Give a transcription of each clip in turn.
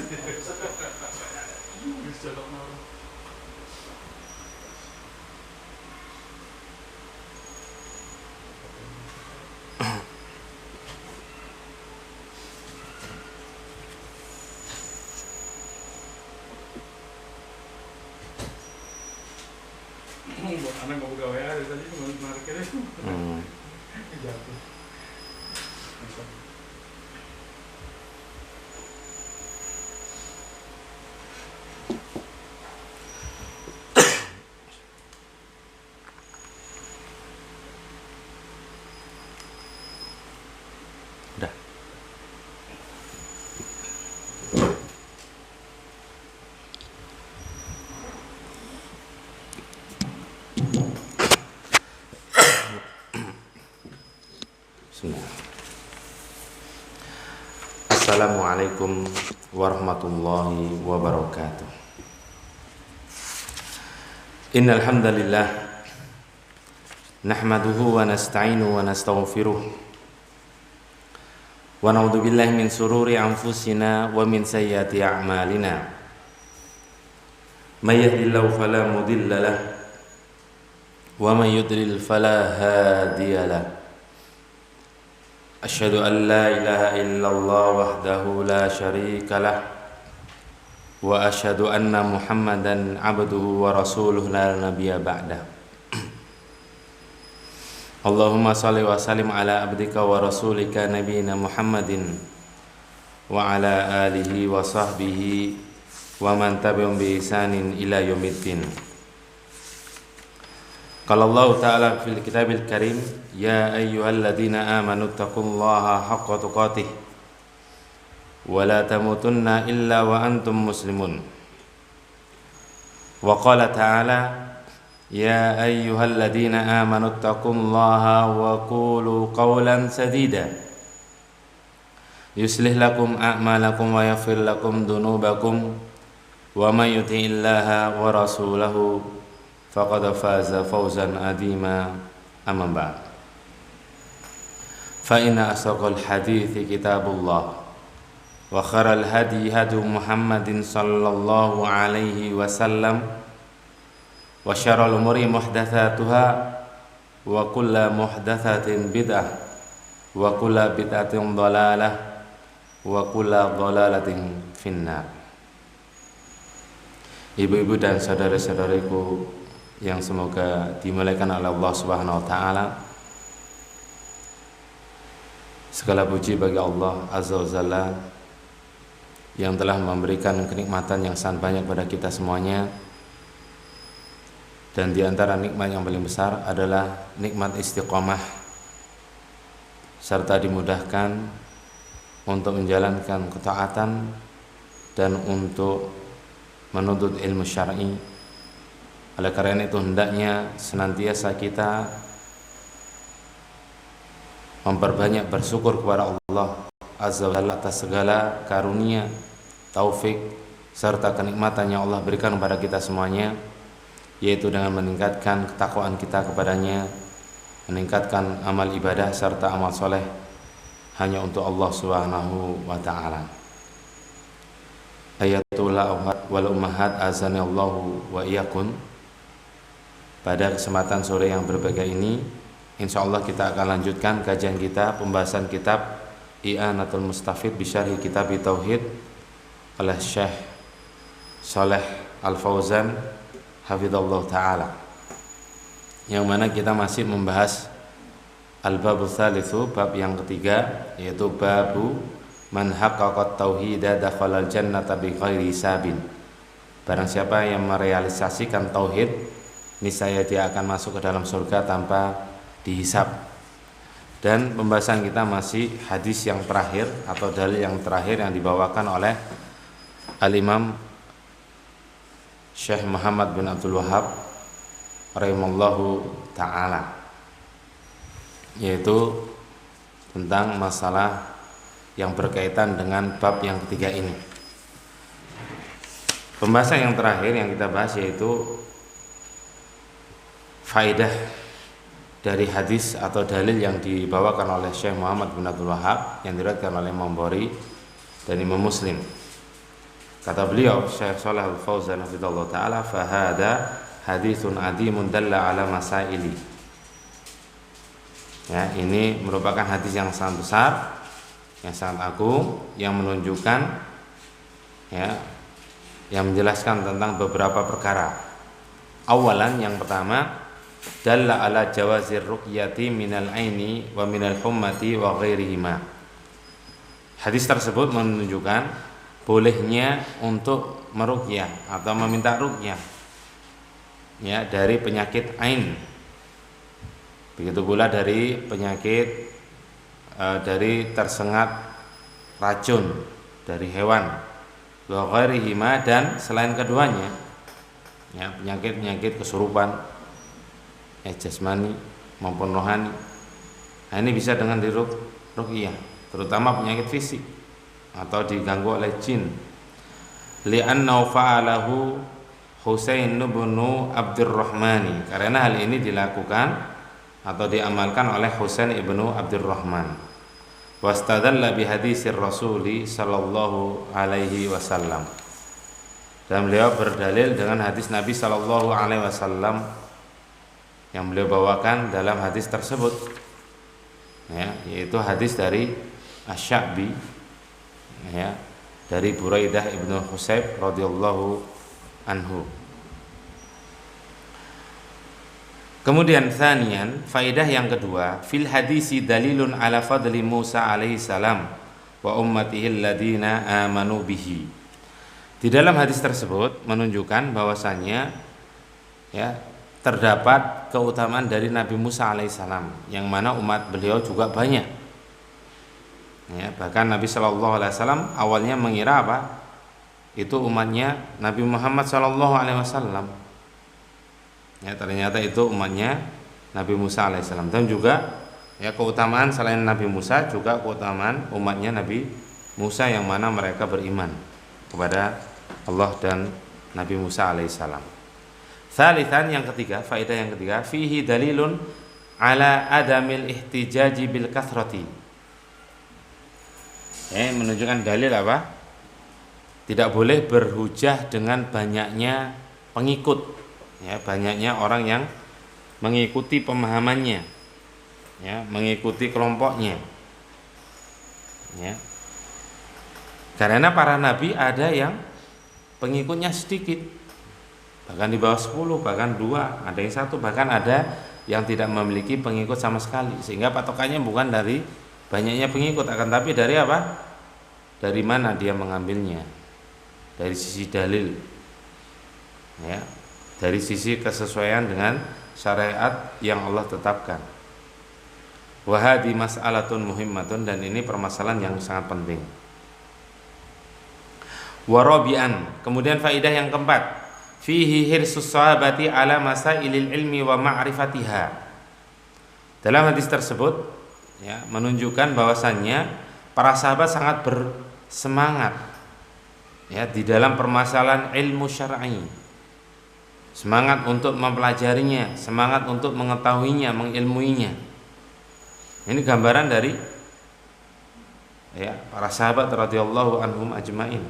Anak mau buka WA dari tadi cuma marketnya jatuh. Udah. Assalamualaikum warahmatullahi wabarakatuh. Innal hamdalillah nahmaduhu wa nasta'inu wa nastaghfiruh wa na'udzu billahi min sururi anfusina wa min sayyiati a'malina. May yahdihillahu fala mudilla lahu wa may yudlil fala hadiya lahu. Asyhadu an la ilaha illallah wahdahu la syarika lah wa asyhadu anna Muhammadan abduhu wa rasuluhu la nabiyya ba'dah. Allahumma shalli wa sallim ala abdika wa rasulika nabiyina Muhammadin wa ala alihi wa sahbihi wa man tabi'ahum bi ihsanin ila yaumiddin. Qala Allah Ta'ala fil kitabil karim, ya ayyuhalladzina amanu taqullaha haqqa tuqatih wa la tamutunna illa wa antum muslimun. Wa qala ta'ala, ya ayyuhalladzina amanu taqullaha wa qulu qawlan sadida yuslih lakum a'malakum wa yaghfir lakum dhunubakum wa may yuti'illaha wa rasulahu faqad faza fawzan adima. Amma ba'd. Fa inna asdaqal hadithi kitabullah wa khairal hadi hadi Muhammadin sallallahu alaihi wasallam wa syarrul umuri muhdatsatuha wa kullu muhdatsatin bid'ah wa kullu bid'atin dhalalah wa kullu dhalalatin finnar. Ibu-ibu dan saudara-saudariku yang semoga dimuliakan oleh Allah Subhanahu wa taala. Segala puji bagi Allah Azza wa Jalla yang telah memberikan kenikmatan yang sangat banyak pada kita semuanya. Dan di antara nikmat yang paling besar adalah nikmat istiqomah serta dimudahkan untuk menjalankan ketaatan dan untuk menuntut ilmu syar'i. Oleh karena itu hendaknya senantiasa kita memperbanyak bersyukur kepada Allah Azza wa Jalla atas segala karunia, taufik serta kenikmatan yang Allah berikan kepada kita semuanya, yaitu dengan meningkatkan ketakwaan kita kepadanya, meningkatkan amal ibadah serta amal soleh hanya untuk Allah Subhanahu wa ta'ala. Ayatul wal ummahat azani Allahu wa iyyakum. Pada kesempatan sore yang berbahagia ini, insyaallah kita akan lanjutkan kajian kita, pembahasan kitab I'anatul Mustafid bi Syarhi Kitab Tauhid oleh Syekh Shalih Al-Fauzan hafizallahu taala. Yang mana kita masih membahas al-babu tsalitsu, bab yang ketiga, yaitu babu man haqqaqat tauhida dakhalal jannata bi ghairi hisabin. Barang siapa yang merealisasikan tauhid, niscaya dia akan masuk ke dalam surga tanpa dihisab. Dan pembahasan kita masih hadis yang terakhir atau dalil yang terakhir yang dibawakan oleh Al-Imam Syekh Muhammad bin Abdul Wahhab rahimallahu ta'ala, yaitu tentang masalah yang berkaitan dengan bab yang ketiga ini. Pembahasan yang terakhir yang kita bahas yaitu faedah dari hadis atau dalil yang dibawakan oleh Syekh Muhammad bin Abdul Wahhab yang diriwayatkan oleh Imam Bukhari dan Imam Muslim. Kata beliau Syekh Shalih Al-Fauzan hafizallahu taala, fa hada haditsun adimun dalla ala masaili. Ya, ini merupakan hadis yang sangat besar, yang sangat agung, yang menunjukkan, ya, yang menjelaskan tentang beberapa perkara. Awalan, yang pertama, dalla ala jawazir ruqyati minal aini wa minal hummati wa ghairihima. Hadis tersebut menunjukkan bolehnya untuk meruqyah atau meminta ruqyah, ya, dari penyakit ain. Begitu pula dari penyakit dari tersengat racun dari hewan, wa ghairihima, dan selain keduanya, ya, penyakit-penyakit kesurupan, ya, jasmani maupun rohani. Nah, ini bisa dengan diruqyah, terutama penyakit fisik atau diganggu oleh jin. Li'annahu fa'alahu Husain bin Abdurrahman, karena hal ini dilakukan atau diamalkan oleh Husain ibnu Abdurrahman. Wastadalla bihadisir Rasuli sallallahu alaihi wasallam, dan beliau berdalil dengan hadis Nabi sallallahu alaihi wasallam yang beliau bawakan dalam hadis tersebut, ya, yaitu hadis dari Asy-Sya'bi, ya, dari Buraidah ibnu Husayb radhiyallahu anhu. Kemudian tsaniyan, faedah yang kedua, fil hadisi dalilun ala fadli Musa alaihi salam wa ummatihi alladziina amanu bihi. Di dalam hadis tersebut menunjukkan bahwasannya, ya, terdapat keutamaan dari Nabi Musa alaihissalam, yang mana umat beliau juga banyak. Ya, bahkan Nabi Shallallahu Alaihi Wasallam awalnya mengira apa? Itu umatnya Nabi Muhammad Shallallahu Alaihi Wasallam. Ya, ternyata itu umatnya Nabi Musa Alaihissalam. Dan juga, ya, keutamaan selain Nabi Musa juga keutamaan umatnya Nabi Musa, yang mana mereka beriman kepada Allah dan Nabi Musa Alaihissalam. Tsalitsan, yang ketiga, faedah yang ketiga, fihi dalilun ala adamil ihtijaji bil kathrati. Menunjukkan dalil apa? Tidak boleh berhujah dengan banyaknya pengikut, ya, banyaknya orang yang mengikuti pemahamannya, ya, mengikuti kelompoknya, ya. Karena para nabi ada yang pengikutnya sedikit, bahkan di bawah 10, bahkan 2, ada yang 1, bahkan ada yang tidak memiliki pengikut sama sekali. Sehingga patokannya bukan dari banyaknya pengikut, akan tapi dari apa? Dari mana dia mengambilnya? Dari sisi dalil, ya, dari sisi kesesuaian dengan syariat yang Allah tetapkan. Wa hadhi mas'alatun muhimmatun, dan ini permasalahan yang sangat penting. Wa rabi'an, kemudian faedah yang keempat, fihi hirsus sahabati ala masailil ilmi wa ma'rifatiha. Dalam hadis tersebut, ya, menunjukkan bahwasannya para sahabat sangat bersemangat, ya, di dalam permasalahan ilmu syar'i, semangat untuk mempelajarinya, semangat untuk mengetahuinya, mengilmuinya. Ini gambaran dari, ya, para sahabat radhiyallahu anhum ajmain.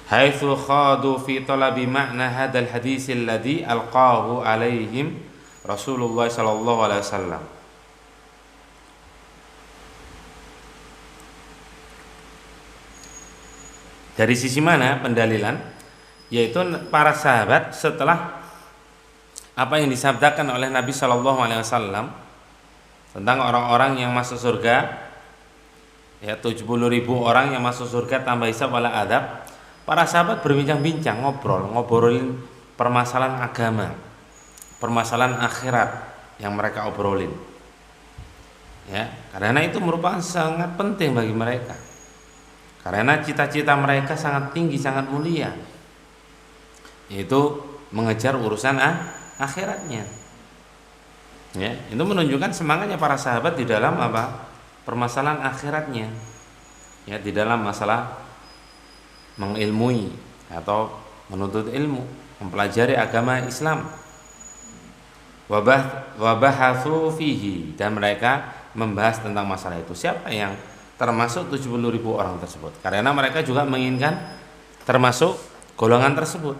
Haitsu khadu fi talabi ma'na hadzal hadis alladhi alqahu alaihim Rasulullah sallallahu alaihi wasallam. Dari sisi mana pendalilan? Yaitu para sahabat setelah apa yang disabdakan oleh Nabi sallallahu alaihi wasallam tentang orang-orang yang masuk surga, ya, 70.000 orang yang masuk surga tanpa hisab wala adab. Para sahabat berbincang-bincang, ngobrolin permasalahan agama, permasalahan akhirat yang mereka obrolin, ya, karena itu merupakan sangat penting bagi mereka, karena cita-cita mereka sangat tinggi, sangat mulia, yaitu mengejar urusan akhiratnya, ya. Itu menunjukkan semangatnya para sahabat di dalam apa? Permasalahan akhiratnya, ya, di dalam masalah mengilmui atau menuntut ilmu, mempelajari agama Islam. Wabahatsu fihi, dan mereka membahas tentang masalah itu. Siapa yang termasuk 70.000 orang tersebut, karena mereka juga menginginkan termasuk golongan tersebut.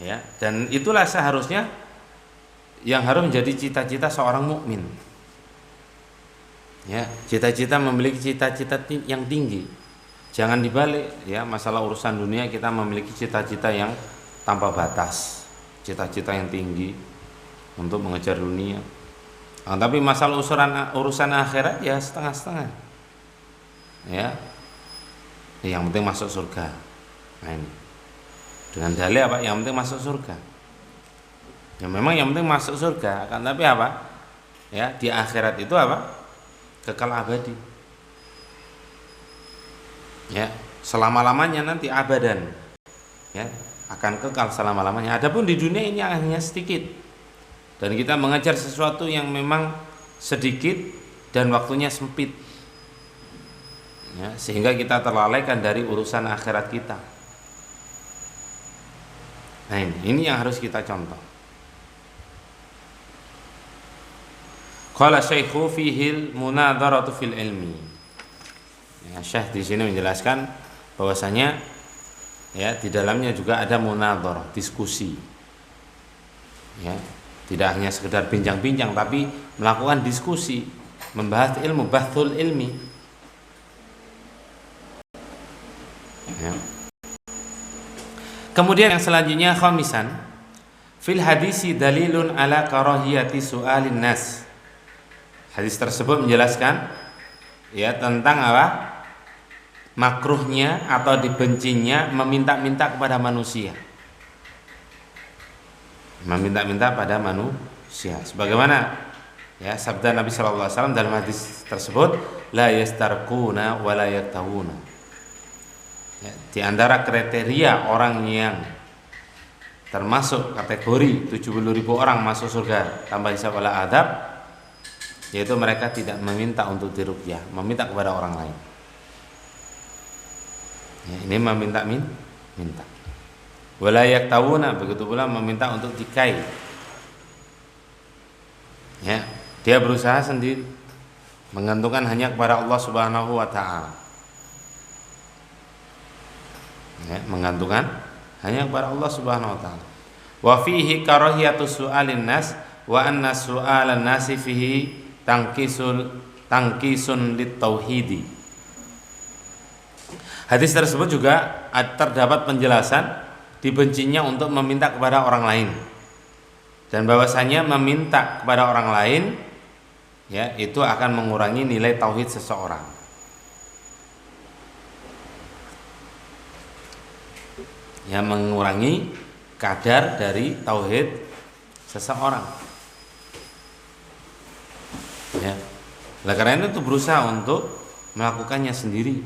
Ya, dan itulah seharusnya yang harus menjadi cita-cita seorang mukmin. Ya, cita-cita memiliki cita-cita yang tinggi. Jangan dibalik, ya, masalah urusan dunia kita memiliki cita-cita yang tanpa batas, cita-cita yang tinggi untuk mengejar dunia. Nah, tapi masalah urusan akhirat ya setengah-setengah. Ya, yang penting masuk surga. Nah, ini dengan dalil apa? Yang penting masuk surga. Ya memang yang penting masuk surga, akan tapi apa? Ya, di akhirat itu apa? Kekal abadi. Ya, selama-lamanya nanti abadan. Ya, akan kekal selama-lamanya. Adapun di dunia ini hanya sedikit. Dan kita mengejar sesuatu yang memang sedikit dan waktunya sempit. Ya, sehingga kita terlalaikan dari urusan akhirat kita. Nah, ini yang harus kita contoh. Qala Syekhu fihil munadharatu fil ilmi. Ya, Syekh di sini menjelaskan bahwasanya ya di dalamnya juga ada munadharah, diskusi. Ya, tidak hanya sekedar bincang-bincang tapi melakukan diskusi, membahas ilmu, bahthul ilmi. Ya. Kemudian yang selanjutnya khamisan, fil hadisi dalilun ala karahiyati su'alin nas. Hadis tersebut menjelaskan ya tentang apa? Makruhnya atau dibencinya meminta-minta kepada manusia. Meminta-minta pada manusia. Sebagaimana ya sabda Nabi sallallahu alaihi wasallam dalam hadis tersebut, la yastarquna wa la yaktawuna. Ya, di antara kriteria orang yang termasuk kategori 70.000 orang masuk surga tanpa hisab wala adab, yaitu mereka tidak meminta untuk diruqyah, meminta kepada orang lain. Ya, ini minta. Wala yaktawuna, begitu pula meminta untuk dikai. Ya, dia berusaha sendiri, menggantungkan hanya kepada Allah Subhanahu wa taala. Ya, menggantungkan hanya kepada Allah Subhanahu wa taala. Wa fihi karahiyatu su'alin nas wa anna su'alan nasi fihi tangkisun lit tauhidi. Hadis tersebut juga terdapat penjelasan dibencinya untuk meminta kepada orang lain, dan bahwasanya meminta kepada orang lain ya itu akan mengurangi nilai tauhid seseorang. Ya, mengurangi kadar dari tauhid seseorang. Ya. Oleh karena itu berusaha untuk melakukannya sendiri.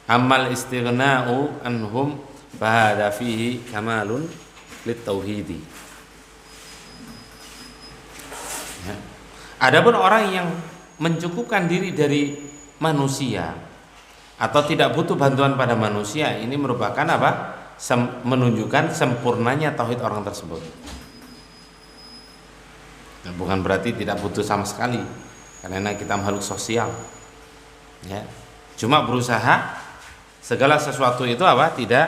Amal istighna'u anhum fahada fihi kamalun lit tauhidi. Ya. Adapun orang yang mencukupkan diri dari manusia atau tidak butuh bantuan pada manusia, ini merupakan apa? Menunjukkan sempurnanya tauhid orang tersebut. Nah, bukan berarti tidak butuh sama sekali, karena kita makhluk sosial. Ya, cuma berusaha segala sesuatu itu apa? Tidak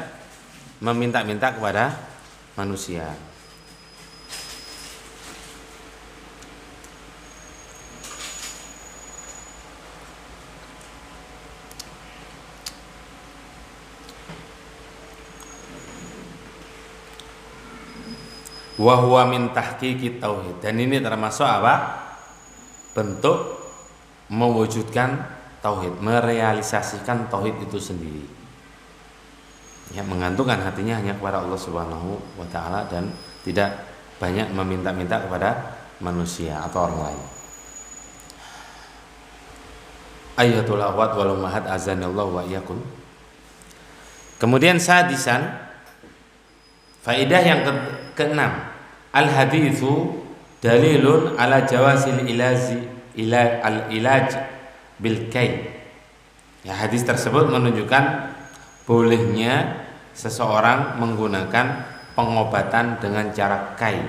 meminta-minta kepada manusia. Wa huwa min tahqiqit tauhid, dan ini termasuk apa? Bentuk mewujudkan tauhid, merealisasikan tauhid itu sendiri. Ya, menggantungkan hatinya hanya kepada Allah Subhanahu wa taala dan tidak banyak meminta-minta kepada manusia atau orang lain. Ayatul awad wal ummahat azanillahu wa iyyakum. Kemudian sadisan, faedah yang keenam, al haditsu dalilun ala jawazil ilaj bil kai. Ya, hadis tersebut menunjukkan bolehnya seseorang menggunakan pengobatan dengan cara kai.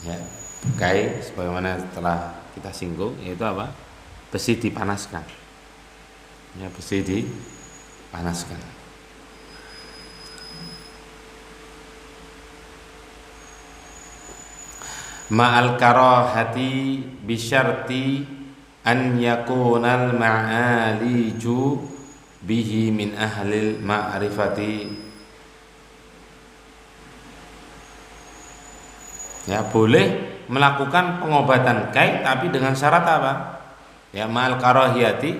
Ya, kai sebagaimana telah kita singgung, yaitu apa? besi dipanaskan. Ya, besi dipanaskan. Ma'al karahati bisyarti an yakunal ma'aliju bihi min ahlil ma'rifati. Ya, boleh melakukan pengobatan kai tapi dengan syarat apa? Ya, ma'al karahati.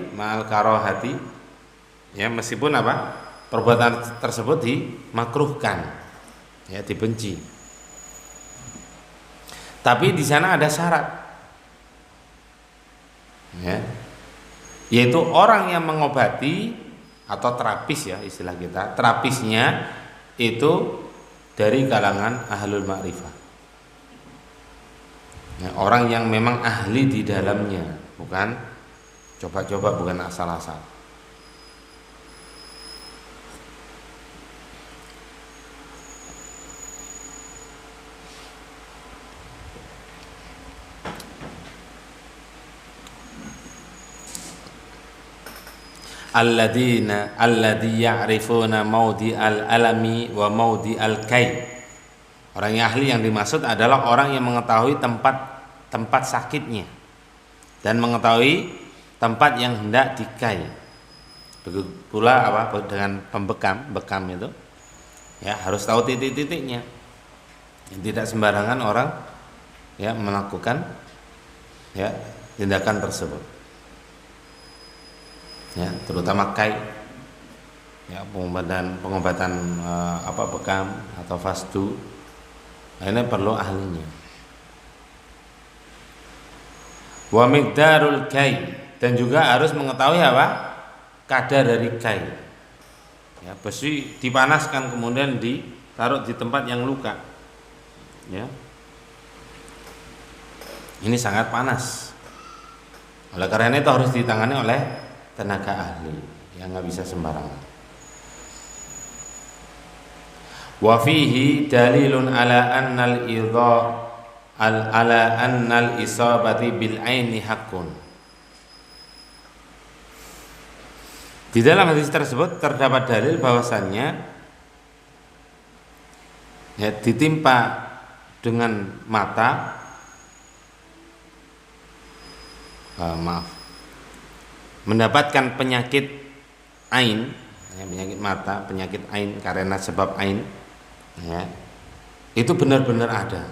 Ya, meskipun apa? Perbuatan tersebut dimakruhkan. Ya, dibenci. Tapi di sana ada syarat, ya, yaitu orang yang mengobati atau terapis, ya istilah kita, terapisnya itu dari kalangan ahlul ma'rifah, ya, orang yang memang ahli di dalamnya, bukan coba-coba, bukan asal-asal. Alladzi ya'rifuna maudi al-alami wa maudi al-kai. Orang yang ahli yang dimaksud adalah orang yang mengetahui tempat sakitnya dan mengetahui tempat yang hendak dikai. Begitu pula apa dengan bekam itu, ya harus tahu titik-titiknya. Tidak sembarangan orang ya melakukan ya tindakan tersebut. Ya, terutama kai, ya pengobatan bekam atau fasdu, nah, ini perlu ahlinya. Wa miqdarul kai, dan juga harus mengetahui apa kadar dari kai. Ya, besi dipanaskan kemudian ditaruh di tempat yang luka, ya ini sangat panas. Oleh karena itu harus ditangani oleh tenaga ahli yang nggak bisa sembarangan. Wa fihi dalilun ala annal isabati bil aini haqqun. Di dalam hadis tersebut terdapat dalil bahwasannya ya ditimpa dengan mata mendapatkan penyakit ain, ya, penyakit mata, penyakit ain karena sebab ain, ya, itu benar-benar ada.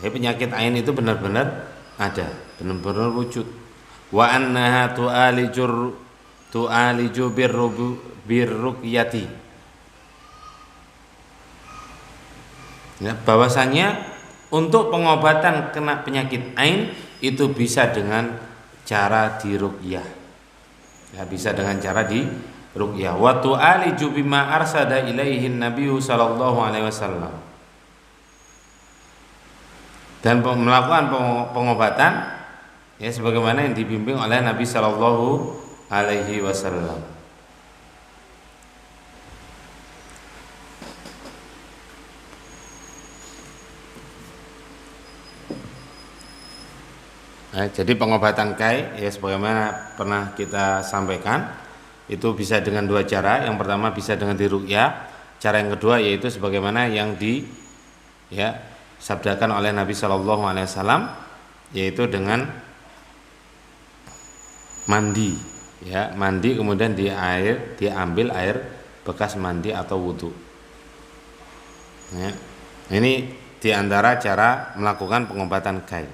Ya, penyakit ain itu benar-benar ada, benar-benar wujud. Wa annaha tu'aliju birruqyati. Ya, bahwasanya untuk pengobatan kena penyakit ain itu bisa dengan cara diruqyah, ya bisa dengan cara diruqyah. Wa tu'aliju bima arsada ilaihi nabiyyu sallallahu alaihi wasallam, dan melakukan pengobatan ya sebagaimana yang dibimbing oleh Nabi sallallahu alaihi wasallam. Nah, jadi pengobatan kai ya sebagaimana pernah kita sampaikan itu bisa dengan dua cara. Yang pertama bisa dengan diruqyah. Cara yang kedua yaitu sebagaimana yang sabdakan oleh Nabi Shallallahu Alaihi Wasallam, yaitu dengan mandi, ya mandi kemudian diambil air bekas mandi atau wudhu. Ya, ini diantara cara melakukan pengobatan kai.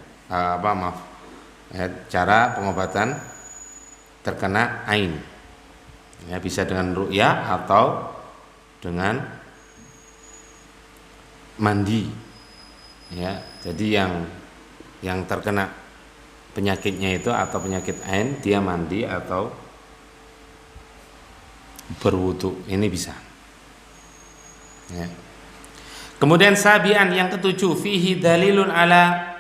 Cara pengobatan terkena ain, ya bisa dengan ruqyah atau dengan mandi, ya jadi yang terkena penyakitnya itu atau penyakit ain dia mandi atau berwudu, ini bisa, ya. Kemudian sabian yang ketujuh, fihi dalilun ala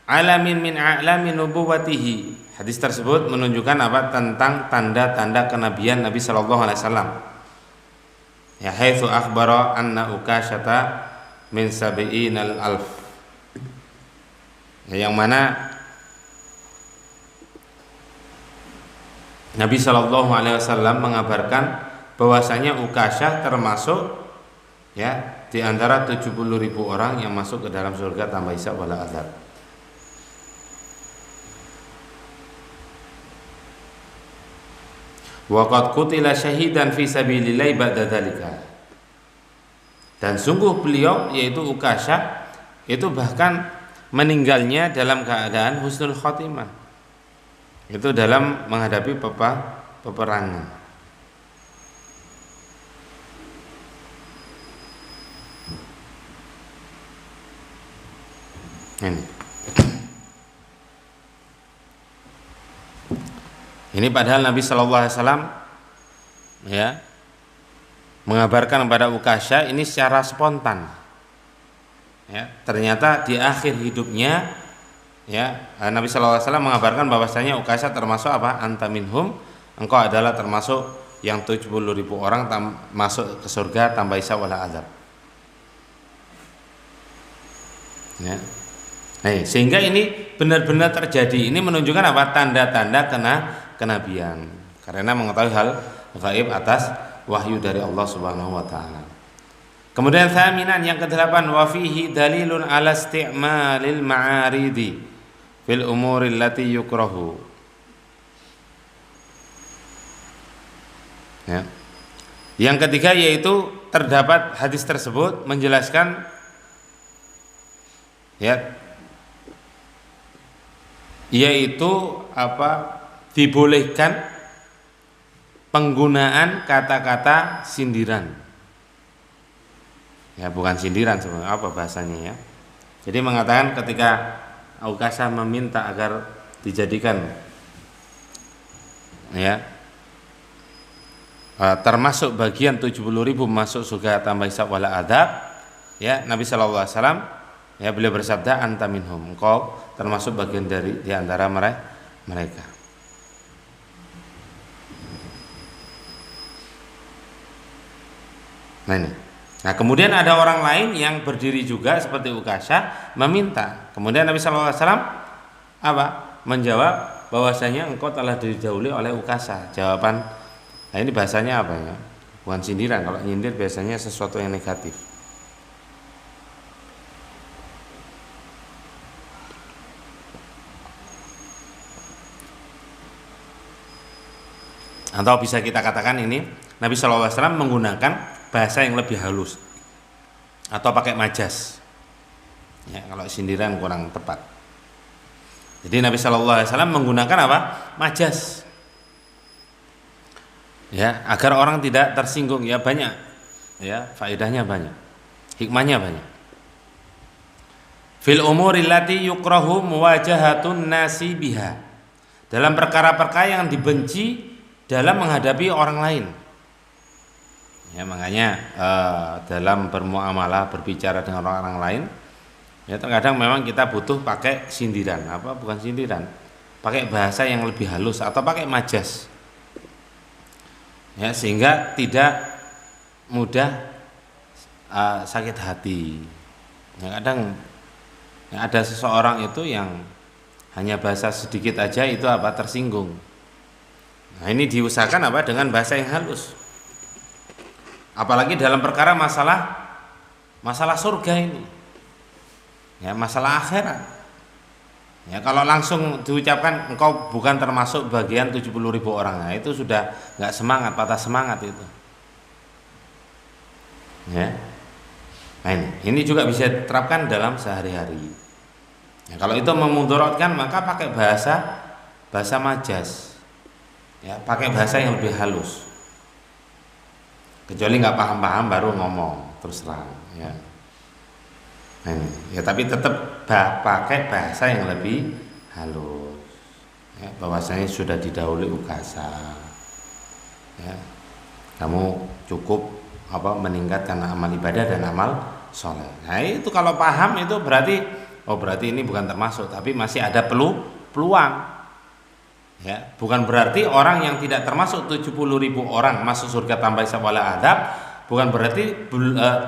alamin min a'lamin nubuwatihi. Hadis tersebut menunjukkan apa? Tentang tanda-tanda kenabian Nabi sallallahu alaihi wasallam. Ya haitsu akhbara anna Ukasyata min sab'inal alf. Ya, yang mana Nabi Shallallahu Alaihi Wasallam mengabarkan bahwasanya Ukasyah termasuk ya di antara 70.000 orang yang masuk ke dalam surga tanpa hisab wala azab. Wa qad qutila syahidan fi sabilillah ba'da dzalika. Dan sungguh beliau yaitu Ukasyah itu bahkan meninggalnya dalam keadaan husnul khotimah. Itu dalam menghadapi peperangan. Ini padahal Nabi Shallallahu Alaihi Wasallam ya mengabarkan kepada Ukasyah ini secara spontan. Ya, ternyata di akhir hidupnya ya Nabi Shallallahu Alaihi Wasallam mengabarkan bahwasanya Ukasyah termasuk apa? Anta minhum, engkau adalah termasuk yang 70.000 orang masuk ke surga tanpa hisab wala azab. Ya. Sehingga ini benar-benar terjadi. Ini menunjukkan apa? Tanda-tanda kenabian. Karena mengetahui hal gaib atas wahyu dari Allah Subhanahu wa taala. Kemudian thaminan yang ke-8, wa fihi dalilun ala isti'malil ma'aridi fil umuril lati yukrahu. Ya. Yang ketiga yaitu terdapat hadis tersebut menjelaskan ya yaitu apa? Dibolehkan penggunaan kata-kata sindiran. Ya, bukan sindiran sebenarnya, apa bahasanya ya. Jadi mengatakan ketika Ukasyah meminta agar dijadikan ya termasuk bagian 70.000 masuk surga tanpa hisab wala adab, ya Nabi Shallallahu Alaihi Wasallam ya beliau bersabda anta minhum, engkau termasuk bagian dari di antara mereka. Nah kemudian ada orang lain yang berdiri juga seperti Ukasyah meminta. Kemudian Nabi Shallallahu Alaihi Wasallam apa? Menjawab bahwasanya engkau telah didahului oleh Ukasyah. Jawaban, nah ini bahasanya apa ya? Bukan sindiran. Kalau nyindir biasanya sesuatu yang negatif. Atau bisa kita katakan ini Nabi Shallallahu Alaihi Wasallam menggunakan bahasa yang lebih halus atau pakai majas. Ya, kalau sindiran kurang tepat. Jadi Nabi Shallallahu Alaihi Wasallam menggunakan apa? Majas. Ya, agar orang tidak tersinggung. Ya banyak. Ya, faedahnya banyak. Hikmahnya banyak. Fil umuril lati yukrahu muwajahatun nasi biha. Dalam perkara-perkara yang dibenci dalam menghadapi orang lain. Ya, makanya dalam bermuamalah, berbicara dengan orang lain, ya terkadang memang kita butuh pakai sindiran, apa bukan sindiran, pakai bahasa yang lebih halus atau pakai majas. Ya, sehingga tidak mudah sakit hati. Ya, kadang ya, ada seseorang itu yang hanya bahasa sedikit aja itu apa tersinggung. Nah, ini diusahakan apa dengan bahasa yang halus. Apalagi dalam perkara masalah surga ini. Ya, masalah akhirat. Ya, kalau langsung diucapkan engkau bukan termasuk bagian 70.000 orang. Nah, itu sudah enggak semangat, patah semangat itu. Ya. Nah, ini juga bisa diterapkan dalam sehari-hari. Ya, kalau itu memudaratkan maka pakai bahasa majas. Ya, pakai bahasa yang lebih halus. Kecuali nggak paham-paham baru ngomong terus terang. Ya. Ya, tapi tetap pakai bahasa yang lebih halus. Ya, bahwasanya sudah didahului Ukasyah. Ya, kamu cukup apa meningkatkan amal ibadah dan amal soleh. Nah itu kalau paham itu berarti berarti ini bukan termasuk, tapi masih ada peluang. Ya, bukan berarti orang yang tidak termasuk 70.000 orang masuk surga tanpa hisab wala adab, bukan berarti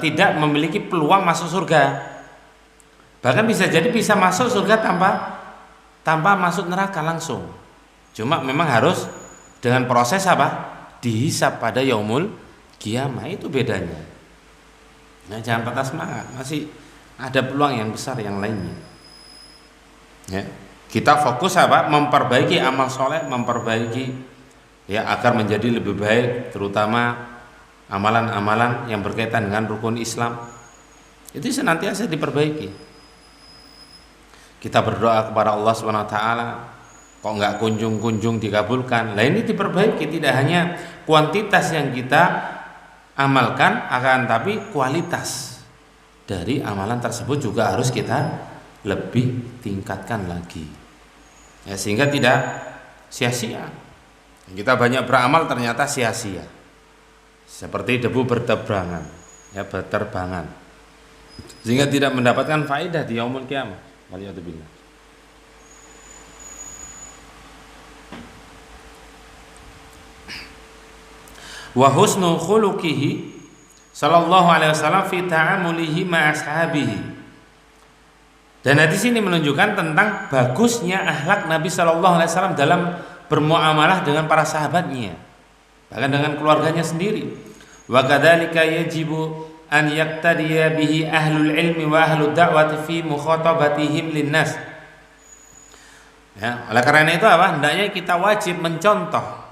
tidak memiliki peluang masuk surga. Bahkan bisa jadi bisa masuk surga tanpa masuk neraka langsung. Cuma memang harus dengan proses apa? Dihisab pada yaumul qiyamah, itu bedanya. Nah, jangan patah semangat, masih ada peluang yang besar yang lainnya. Ya, kita fokus apa? Memperbaiki amal soleh, memperbaiki ya agar menjadi lebih baik, terutama amalan-amalan yang berkaitan dengan rukun Islam. Itu senantiasa diperbaiki. Kita berdoa kepada Allah Subhanahu wa taala, kok nggak kunjung-kunjung dikabulkan. Lah ini diperbaiki, tidak hanya kuantitas yang kita amalkan, akan tapi kualitas dari amalan tersebut juga harus kita lebih tingkatkan lagi. Ya, sehingga tidak sia-sia. Kita banyak beramal ternyata sia-sia. Seperti debu berterbangan, ya berterbangan. Sehingga tidak mendapatkan faedah di yaumul qiyamah. Waliyadzubillah. Wa husnu khuluqihi sallallahu alaihi wasallam fi ta'amulihi ma ashabihi. Dan hadis ini menunjukkan tentang bagusnya akhlak Nabi sallallahu alaihi wasallam dalam bermuamalah dengan para sahabatnya, bahkan dengan keluarganya sendiri. Wa kadzalika yajibu an yaqtadiya bihi ahlul ilmi wa ahlud da'wati fi mukhatabatihim linnas. Ya, oleh karena itu apa? Hendaknya kita wajib mencontoh,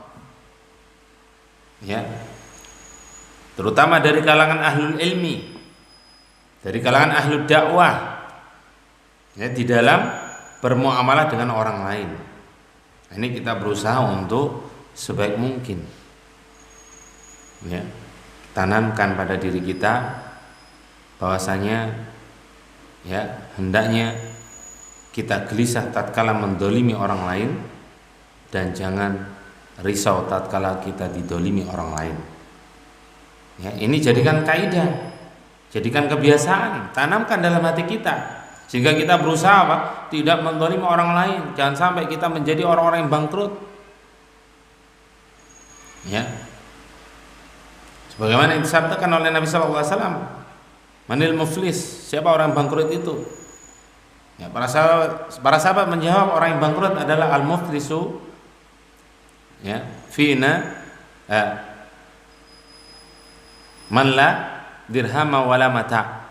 ya, terutama dari kalangan ahlul ilmi, dari kalangan ahlud dakwah, ya, di dalam bermuamalah dengan orang lain. Ini kita berusaha untuk sebaik mungkin, ya, tanamkan pada diri kita bahwasanya ya hendaknya kita gelisah tatkala mendolimi orang lain dan jangan risau tatkala kita didolimi orang lain. Ya, ini jadikan kaidah, jadikan kebiasaan, tanamkan dalam hati kita sehingga kita berusaha apa? Tidak mendolimi orang lain. Jangan sampai kita menjadi orang-orang yang bangkrut. Ya. Sebagaimana yang disabdakan oleh Nabi sallallahu alaihi wasallam, "Manil muflis?" Siapa orang bangkrut itu? Ya, para sahabat menjawab, orang yang bangkrut adalah al-muflisu, ya, fina man la dirhama wala mata.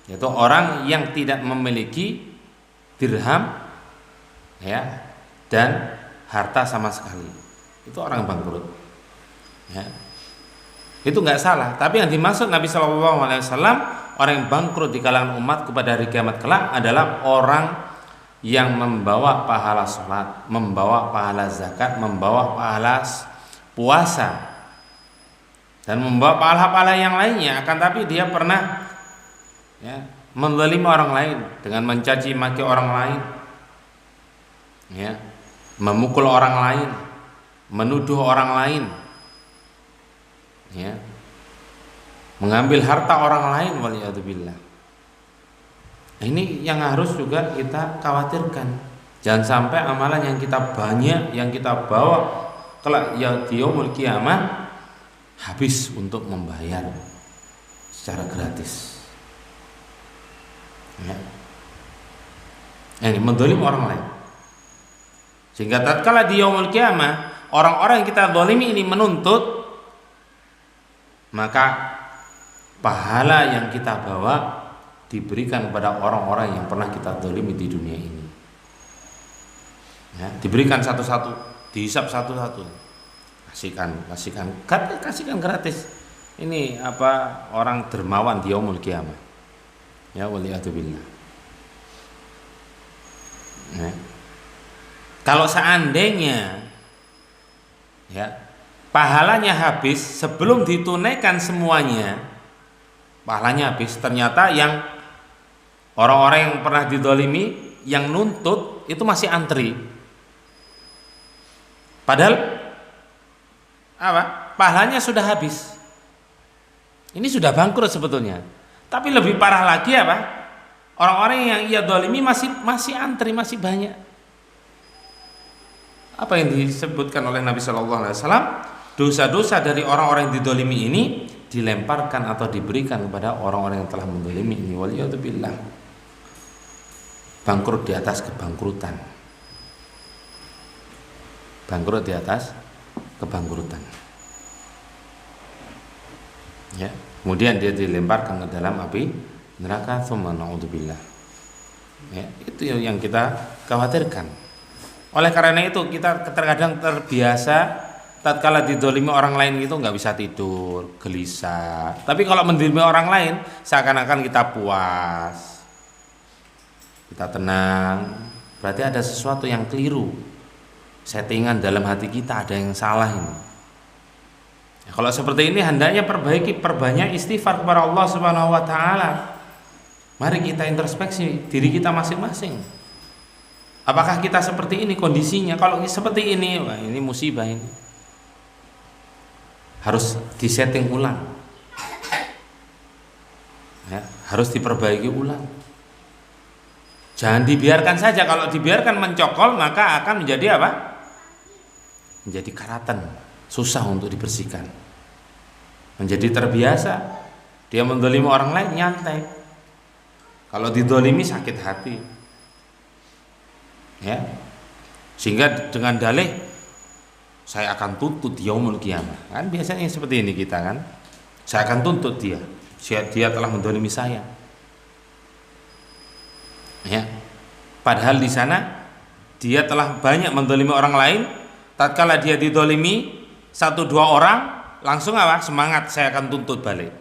Yaitu orang yang tidak memiliki dirham, ya, dan harta sama sekali. Itu orang bangkrut. Ya. Itu nggak salah, tapi yang dimaksud Nabi Shallallahu Alaihi Wasallam, orang yang bangkrut di kalangan umatku pada hari kiamat kelak adalah orang yang membawa pahala sholat, membawa pahala zakat, membawa pahala puasa, dan membawa pahala-pahala yang lainnya. Akan tapi dia pernah, ya, menzalimi orang lain dengan mencaci maki orang lain, ya, memukul orang lain, menuduh orang lain, ya, mengambil harta orang lain, waliyadzubillah. Ini yang harus juga kita khawatirkan. Jangan sampai amalan yang kita banyak, yang kita bawa kelak ya di yaumul qiyamah habis untuk membayar secara gratis. Ya. Ini mendolim orang lain. Sehingga tatkala di yaumul qiyamah orang-orang yang kita dolimi ini menuntut, maka pahala yang kita bawa diberikan kepada orang-orang yang pernah kita dolimi di dunia ini. Ya, diberikan satu-satu, dihisap satu-satu. Kasihkan gratis. Ini apa, orang dermawan di yaumul qiyamah. Ya, waliyadzubillah. Ya. Kalau seandainya, ya, pahalanya habis sebelum ditunaikan semuanya, pahalanya habis, ternyata yang orang-orang yang pernah didolimi, yang nuntut itu masih antri, padahal apa? Pahalanya sudah habis. Ini sudah bangkrut sebetulnya. Tapi lebih parah lagi apa? Orang-orang yang ia dolimi masih antri, masih banyak. Apa yang disebutkan oleh Nabi Shallallahu Alaihi Wasallam? Dosa-dosa dari orang-orang yang didolimi ini dilemparkan atau diberikan kepada orang-orang yang telah mendolimi ini. Waliyadzubillah. Bangkrut di atas kebangkrutan. bangkrut di atas kebangkrutan. Ya, kemudian dia dilemparkan ke dalam api neraka, tsumma na'udzubillah. Ya, itu yang kita khawatirkan. Oleh karena itu kita terkadang terbiasa tatkala didolimi orang lain itu nggak bisa tidur, gelisah. Tapi kalau mendolimi orang lain seakan-akan kita puas, kita tenang. Berarti ada sesuatu yang keliru. Settingan dalam hati kita ada yang salah ini. Ya, kalau seperti ini hendaknya perbanyak istighfar kepada Allah Subhanahu wa taala. Mari kita introspeksi diri kita masing-masing. Apakah kita seperti ini kondisinya? Kalau seperti ini, wah ini musibah ini. Harus disetting ulang. Ya, harus diperbaiki ulang. Jangan dibiarkan saja. Kalau dibiarkan mencokol maka akan menjadi apa? Menjadi karatan, susah untuk dibersihkan. Menjadi terbiasa. Dia mendolimi orang lain nyantai. Kalau didolimi sakit hati. Ya. Sehingga dengan dalih saya akan tuntut yaumul qiyamah. Kan biasanya seperti ini kita kan. Saya akan tuntut dia. Dia telah mendolimi saya. Ya. Padahal di sana dia telah banyak mendolimi orang lain. Tatkala dia didolimi 1-2 orang, langsung apa? Semangat, saya akan tuntut balik.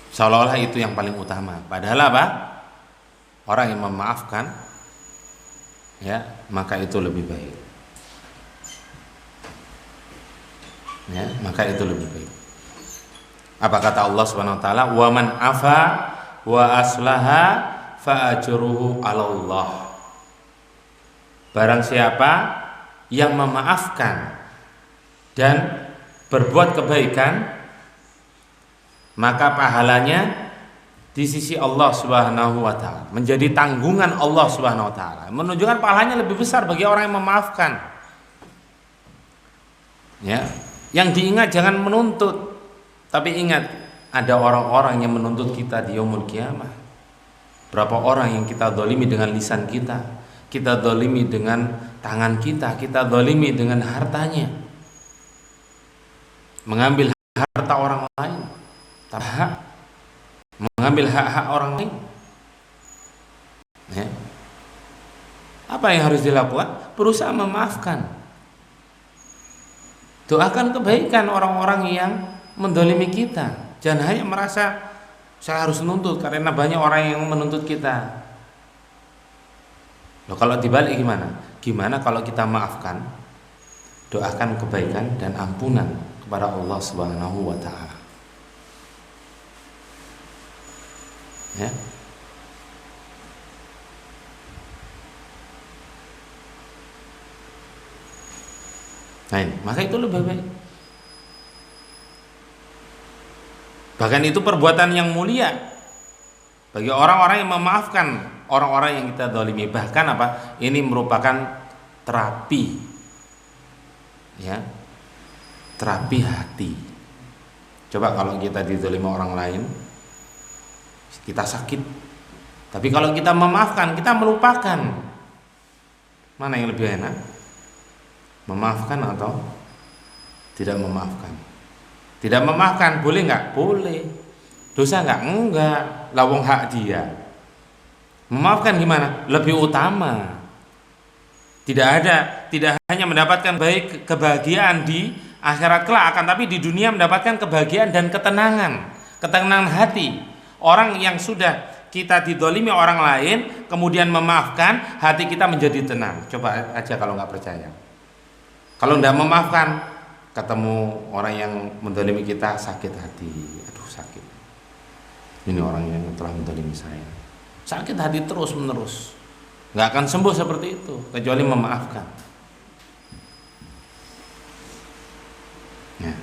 Seolah-olah itu yang paling utama. Padahal apa? Orang yang memaafkan, ya, maka itu lebih baik. Ya, maka itu lebih baik. Apa kata Allah Subhanahu wa taala? Wa man afa wa aslaha fa ajruhu 'ala Allah. Barang siapa yang memaafkan dan berbuat kebaikan, maka pahalanya di sisi Allah Subhanahu wa taala, menjadi tanggungan Allah Subhanahu wa taala. Menunjukkan pahalanya lebih besar bagi orang yang memaafkan. Ya, yang diingat jangan menuntut, tapi ingat ada orang-orang yang menuntut kita di yaumul qiyamah. Berapa orang yang kita dolimi dengan lisan kita dolimi dengan tangan kita dolimi dengan hartanya, mengambil harta orang lain, mengambil hak-hak orang lain. Ya. Apa yang harus dilakukan? Berusaha memaafkan. Doakan kebaikan orang-orang yang mendolimi kita. Jangan hanya merasa saya harus menuntut karena banyak orang yang menuntut kita. Loh, kalau dibalik gimana? Gimana kalau kita maafkan? Doakan kebaikan dan ampunan kepada Allah Subhanahu wa taala. Ya. Nah, maka itu lebih baik. Bahkan itu perbuatan yang mulia bagi orang-orang yang memaafkan orang-orang yang kita zalimi. Bahkan apa? Ini merupakan terapi, ya, terapi hati. Coba kalau kita dizalimi orang lain, kita sakit. Tapi kalau kita memaafkan, kita melupakan. Mana yang lebih enak? Memaafkan atau tidak memaafkan? Tidak memaafkan boleh nggak? Boleh. Dosa nggak? Enggak. Lawang hak dia. Memaafkan gimana? Lebih utama. Tidak hanya mendapatkan baik kebahagiaan di akhirat kelak, akan tapi di dunia mendapatkan kebahagiaan dan ketenangan hati. Orang yang sudah kita didolimi orang lain kemudian memaafkan, hati kita menjadi tenang. Coba aja kalau nggak percaya. Kalau tidak memaafkan, ketemu orang yang mendolimi kita, sakit hati. Aduh, sakit. Ini orang yang telah mendolimi saya. Sakit hati terus menerus. Nggak akan sembuh seperti itu kecuali memaafkan. Ya.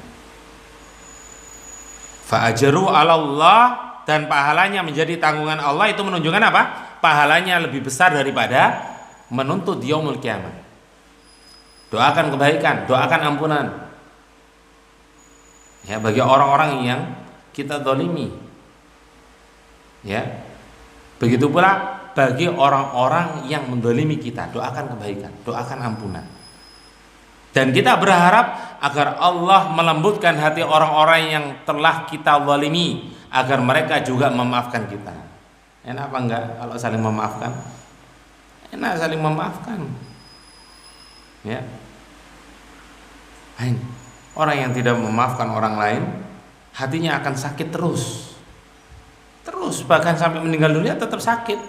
Fa ajru 'ala Allah, dan pahalanya menjadi tanggungan Allah. Itu menunjukkan apa? Pahalanya lebih besar daripada menuntut yaumul qiyamah. Doakan kebaikan, doakan ampunan, ya, bagi orang-orang yang kita zalimi. Ya. Begitu pula bagi orang-orang yang mendolimi kita, doakan kebaikan, doakan ampunan. Dan kita berharap agar Allah melembutkan hati orang-orang yang telah kita zalimi, agar mereka juga memaafkan kita. Enak apa enggak kalau saling memaafkan? Enak saling memaafkan. Ya. Orang yang tidak memaafkan orang lain, hatinya akan sakit terus, bahkan sampai meninggal dunia tetap sakit.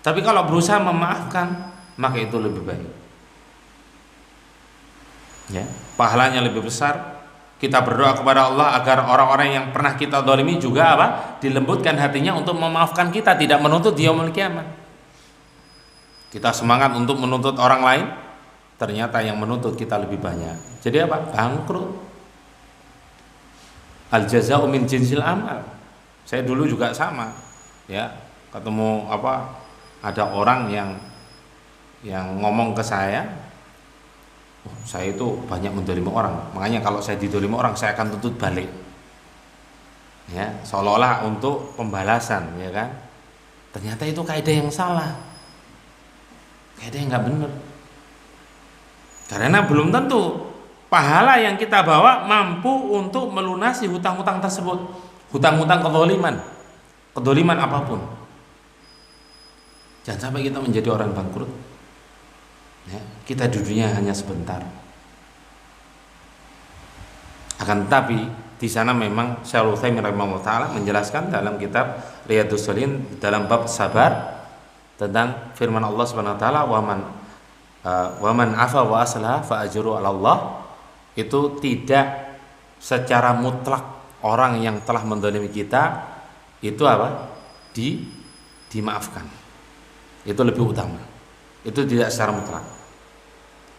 Tapi kalau berusaha memaafkan, maka itu lebih baik. Ya, pahalanya lebih besar. Kita berdoa kepada Allah agar orang-orang yang pernah kita zalimi juga dilembutkan hatinya untuk memaafkan kita, tidak menuntut di yaumul qiyamah. Kita semangat untuk menuntut orang lain, ternyata yang menuntut kita lebih banyak. Jadi bangkrut. Al jazaa'u min jinsil amal. Saya dulu juga sama, ya, ketemu ada orang yang ngomong ke saya, saya itu banyak mendolimi orang, makanya kalau saya didolimi orang saya akan tuntut balik, ya, seolah-olah untuk pembalasan, ya kan. Ternyata itu kaidah yang salah, kaidah yang nggak benar, karena belum tentu pahala yang kita bawa mampu untuk melunasi hutang-hutang tersebut, hutang-hutang kedoliman apapun. Jangan sampai kita menjadi orang bangkrut. Ya, kita di dunia hanya sebentar. Akan tetapi di sana memang Syaikh Utsaimin rahimahullah taala menjelaskan dalam kitab Riyadhus Shalihin dalam bab sabar tentang firman Allah Subhanahu wa taala, wa man afa wa aslaha fa ajru 'ala Allah. Itu tidak secara mutlak orang yang telah mendolimi kita itu dimaafkan. Itu lebih utama. Itu tidak secara mutlak.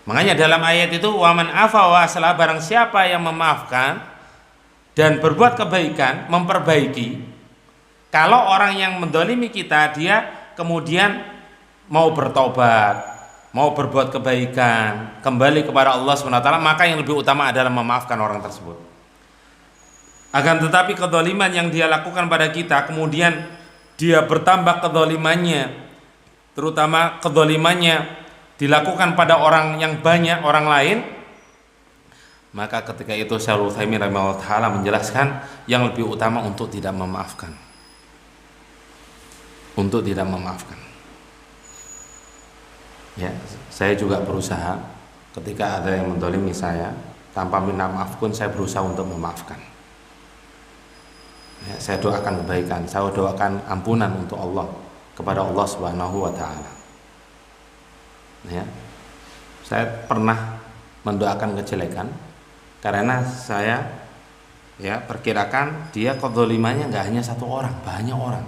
Makanya dalam ayat itu waman afa wa aslah, barang siapa yang memaafkan dan berbuat kebaikan, memperbaiki. Kalau orang yang mendolimi kita dia kemudian mau bertobat, mau berbuat kebaikan, kembali kepada Allah SWT, maka yang lebih utama adalah memaafkan orang tersebut. Akan tetapi kedzaliman yang dia lakukan pada kita, kemudian dia bertambah kedzalimannya, terutama kedzalimannya dilakukan pada orang yang banyak, orang lain, maka ketika itu Syaikh Utsaimin rahimahullah taala menjelaskan yang lebih utama untuk tidak memaafkan. Untuk tidak memaafkan. Ya, saya juga berusaha ketika ada yang mendolimi saya, tanpa minta maaf pun saya berusaha untuk memaafkan. Ya, saya doakan kebaikan, saya doakan ampunan untuk Allah, kepada Allah Subhanahu wa taala. Ya. Saya pernah mendoakan kejelekan karena saya perkirakan dia kedzalimannya enggak hanya satu orang, banyak orang.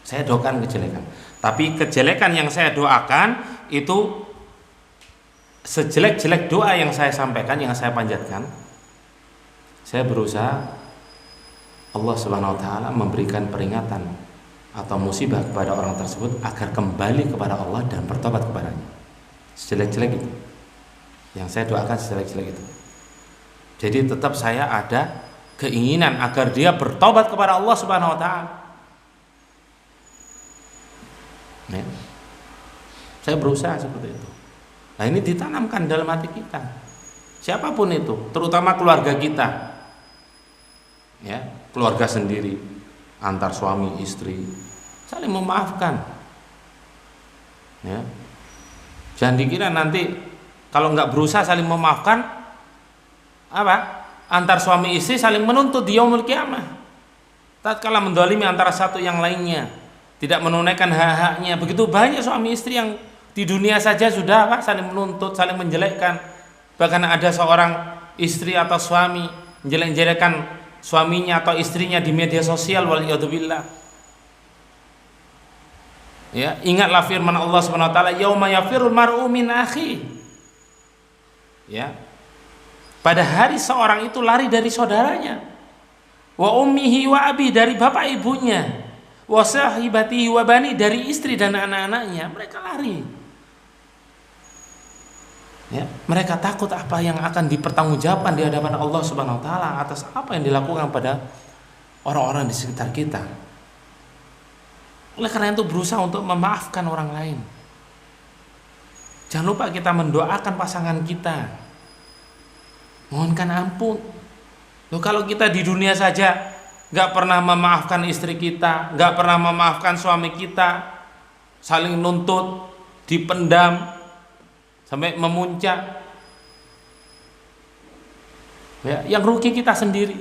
Saya doakan kejelekan. Tapi kejelekan yang saya doakan itu sejelek-jelek doa yang saya sampaikan, yang saya panjatkan, saya berusaha Allah Subhanahu wa taala memberikan peringatan atau musibah kepada orang tersebut agar kembali kepada Allah dan bertobat kepadanya. Sejelek-jelek itu yang saya doakan, sejelek-jelek itu. Jadi tetap saya ada keinginan agar dia bertobat kepada Allah Subhanahu wa taala. Ya. Saya berusaha seperti itu. Nah, ini ditanamkan dalam hati kita. Siapapun itu, terutama keluarga kita. Ya, keluarga sendiri, antar suami istri, saling memaafkan. Ya. Jangan dikira nanti kalau nggak berusaha saling memaafkan, antar suami istri saling menuntut di yaumul qiyamah. Tatkala mendolimi antara satu yang lainnya, tidak menunaikan hak-haknya, begitu banyak suami istri yang di dunia saja sudah saling menuntut, saling menjelekkan. Bahkan ada seorang istri atau suami menjelek-jelekkan suaminya atau istrinya di media sosial, waliyadzubillah. Ya, ingatlah firman Allah Subhanahu wa taala, yauma yafirul mar'u min akhi. Ya. Pada hari seorang itu lari dari saudaranya. Wa ummihi wa abi, dari bapak ibunya. Wa sahibatihi wa bani, dari istri dan anak-anaknya. Mereka lari. Ya, mereka takut apa yang akan dipertanggungjawabkan di hadapan Allah Subhanahu wa taala atas apa yang dilakukan pada orang-orang di sekitar kita. Oleh karena itu berusaha untuk memaafkan orang lain. Jangan lupa kita mendoakan pasangan kita, mohonkan ampun. Loh, kalau kita di dunia saja nggak pernah memaafkan istri kita, nggak pernah memaafkan suami kita, saling nuntut, dipendam sampai memuncak, ya, yang rugi kita sendiri.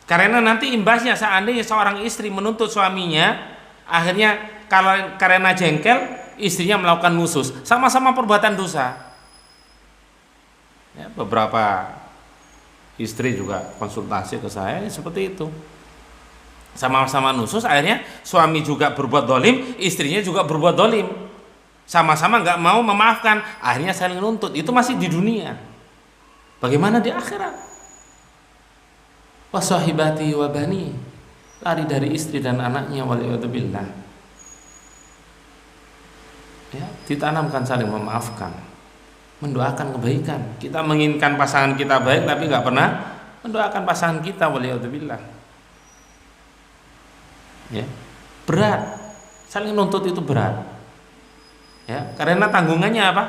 Karena nanti imbasnya seandainya seorang istri menuntut suaminya, akhirnya kalau karena jengkel istrinya melakukan nusus, sama-sama perbuatan dosa. Ya, beberapa istri juga konsultasi ke saya seperti itu, sama-sama nusus, akhirnya suami juga berbuat dolim, istrinya juga berbuat dolim, sama-sama nggak mau memaafkan, akhirnya saling nuntut. Itu masih di dunia. Bagaimana di akhirat? Wasahibati wa bani, lari dari istri dan anaknya, waliyadzubillah. Ya, ditanamkan saling memaafkan, mendoakan kebaikan. Kita menginginkan pasangan kita baik tapi nggak pernah mendoakan pasangan kita, waliyadzubillah. Ya, berat, saling nuntut itu berat. Ya, karena tanggungannya apa?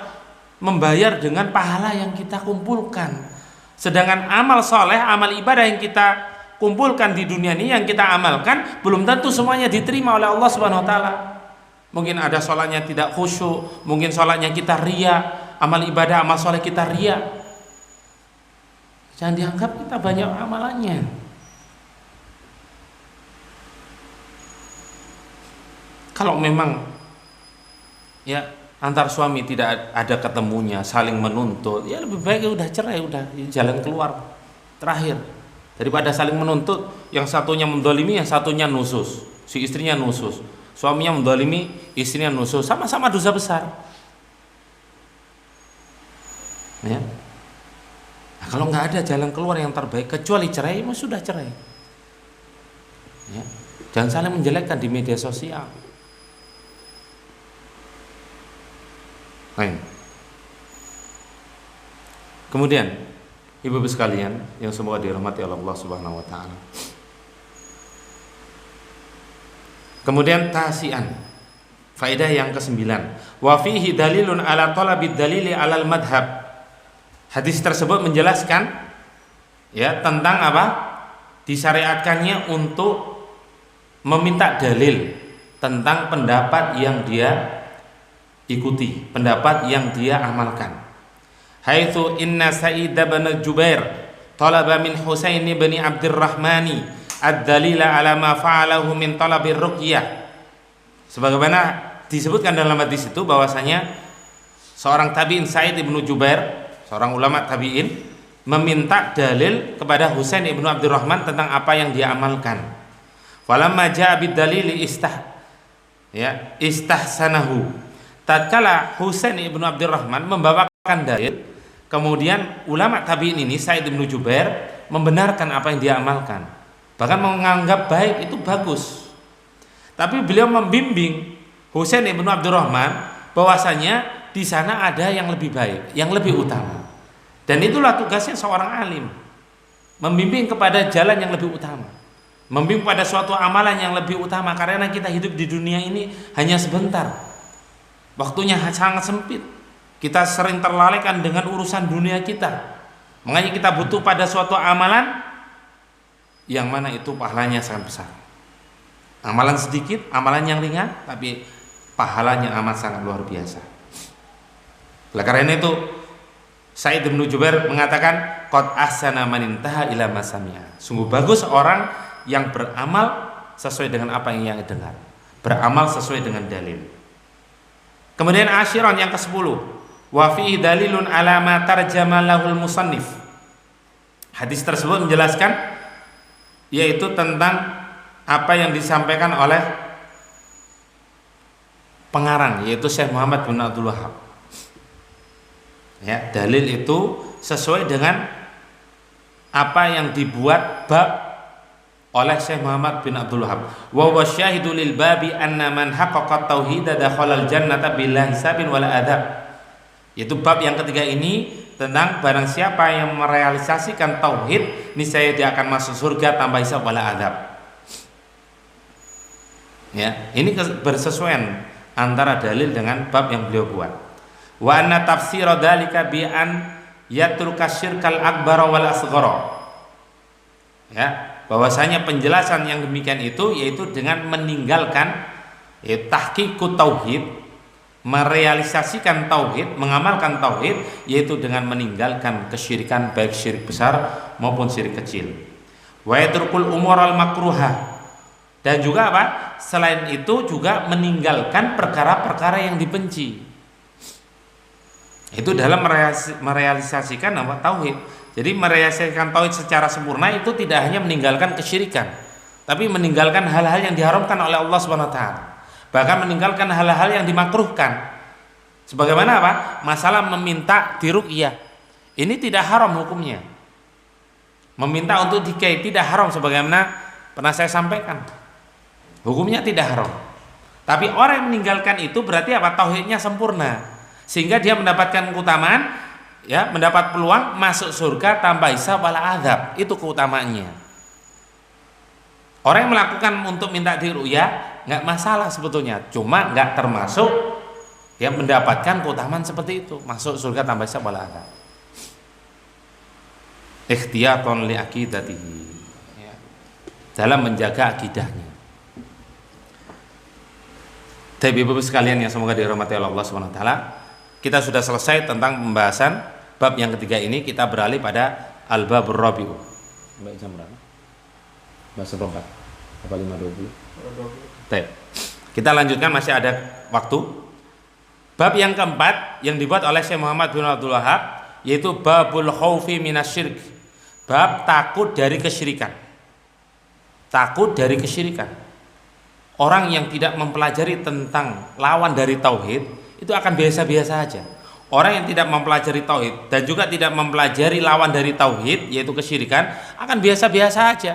Membayar dengan pahala yang kita kumpulkan. Sedangkan amal soleh, amal ibadah yang kita kumpulkan di dunia ini, yang kita amalkan, belum tentu semuanya diterima oleh Allah Subhanahu Wa Taala. Mungkin ada sholatnya tidak khusyuk, mungkin sholatnya kita ria, amal ibadah, amal soleh kita ria. Jangan dianggap kita banyak amalannya. Kalau memang ya antar suami tidak ada ketemunya, saling menuntut, ya lebih baik udah cerai, udah jalan keluar terakhir, daripada saling menuntut, yang satunya mendolimi, yang satunya nusus, si istrinya nusus, suaminya mendolimi, istrinya nusus, sama-sama dosa besar. Ya. Nah, kalau nggak ada jalan keluar yang terbaik kecuali cerai, sudah cerai. Ya. Jangan saling menjelekkan di media sosial. Baik. Kemudian ibu-ibu sekalian yang semoga dirahmati oleh Allah Subhanahu wa taala. Kemudian tahsian. Faedah yang ke-9. Wa fihi dalilun ala talabid dalili alal madhab. Hadis tersebut menjelaskan ya tentang apa? Disyariatkannya untuk meminta dalil tentang pendapat yang dia ikuti, pendapat yang dia amalkan. Haitsu inna Sa'id bin Jubair talaba min Husain bin Abdurrahmani ad-dalila ala ma fa'alahu min talabir ruqyah. Sebagaimana disebutkan dalam hadis itu bahwasanya seorang tabi'in Sa'id bin Jubair, seorang ulama tabi'in, meminta dalil kepada Husain bin Abdurrahman tentang apa yang dia amalkan. Falamma ja'a bid-dalili istahsanahu. Tatkala Husain ibnu Abdurrahman membawakan dalil, kemudian ulama tabi'in ini Sa'id bin Jubair membenarkan apa yang dia amalkan, bahkan menganggap baik, itu bagus. Tapi beliau membimbing Husain ibnu Abdurrahman bahwasanya di sana ada yang lebih baik, yang lebih utama. Dan itulah tugasnya seorang alim, membimbing kepada jalan yang lebih utama, membimbing pada suatu amalan yang lebih utama. Karena kita hidup di dunia ini hanya sebentar, waktunya sangat sempit. Kita sering terlalaikan dengan urusan dunia kita. Makanya kita butuh pada suatu amalan yang mana itu pahalanya sangat besar. Amalan sedikit, amalan yang ringan, tapi pahalanya amat sangat luar biasa. Oleh karena itu Sa'id bin Jubair mengatakan qad ahsana man intaha ila masami'a. Sungguh bagus orang yang beramal sesuai dengan apa yang ia dengar, beramal sesuai dengan dalil. Kemudian asyiron yang ke-10, wa fihi dalilun ala ma tarjama lahul musannif. Hadis tersebut menjelaskan yaitu tentang apa yang disampaikan oleh pengarang, yaitu Syekh Muhammad bin Abdul Wahhab. Ya, dalil itu sesuai dengan apa yang dibuat bab oleh Syekh Muhammad bin Abdul Wahhab. Wa huwa syahidu lil babi anna man haqqaqa tauhid dakhala al jannata bila hisabin wala adab. Yaitu bab yang ketiga ini tentang barang siapa yang merealisasikan tauhid, niscaya dia akan masuk surga tanpa hisab wala adab. Ya, ini bersesuaian antara dalil dengan bab yang beliau buat. Wa anna tafsira dzalika bi an yatruka syirkal akbar wal asghara. Ya, bahwasanya penjelasan yang demikian itu yaitu dengan meninggalkan tahqiqut tauhid, merealisasikan tauhid, mengamalkan tauhid, yaitu dengan meninggalkan kesyirikan baik syirik besar maupun syirik kecil. Wa yatrukul umur al makruha, dan juga apa? Selain itu juga meninggalkan perkara-perkara yang dibenci. Itu dalam merealisasikan nama tauhid. Jadi merealisasikan tauhid secara sempurna itu tidak hanya meninggalkan kesyirikan, tapi meninggalkan hal-hal yang diharamkan oleh Allah Subhanahu wa taala. Bahkan meninggalkan hal-hal yang dimakruhkan. Sebagaimana apa? Masalah meminta diruqyah. Ini tidak haram hukumnya. Meminta untuk dikai tidak haram sebagaimana pernah saya sampaikan. Hukumnya tidak haram. Tapi orang yang meninggalkan itu berarti apa? Tauhidnya sempurna. Sehingga dia mendapatkan keutamaan, ya, mendapat peluang masuk surga tanpa hisab wala azab. Itu keutamaannya. Orang yang melakukan untuk minta diruqyah nggak masalah sebetulnya, cuma nggak termasuk yang mendapatkan keutamaan seperti itu, masuk surga tanpa hisab wala azab. Ikhtiyatan li aqidatihi, ya, dalam menjaga akidahnya. Tapi Bapak sekalian yang semoga dirahmati oleh Allah Subhanahu wa taala, kita sudah selesai tentang pembahasan bab yang ketiga ini. Kita beralih pada al-babur rabi'u. Baik, jam berapa? Bahasa 4 apa 5:20? Baik. Kita lanjutkan, masih ada waktu. Bab yang keempat yang dibuat oleh Syekh Muhammad bin Abdul Wahhab yaitu babul khaufi minasyirik. Bab takut dari kesyirikan. Takut dari kesyirikan. Orang yang tidak mempelajari tentang lawan dari tauhid itu akan biasa-biasa aja. Orang yang tidak mempelajari tauhid dan juga tidak mempelajari lawan dari tauhid yaitu kesyirikan akan biasa-biasa aja.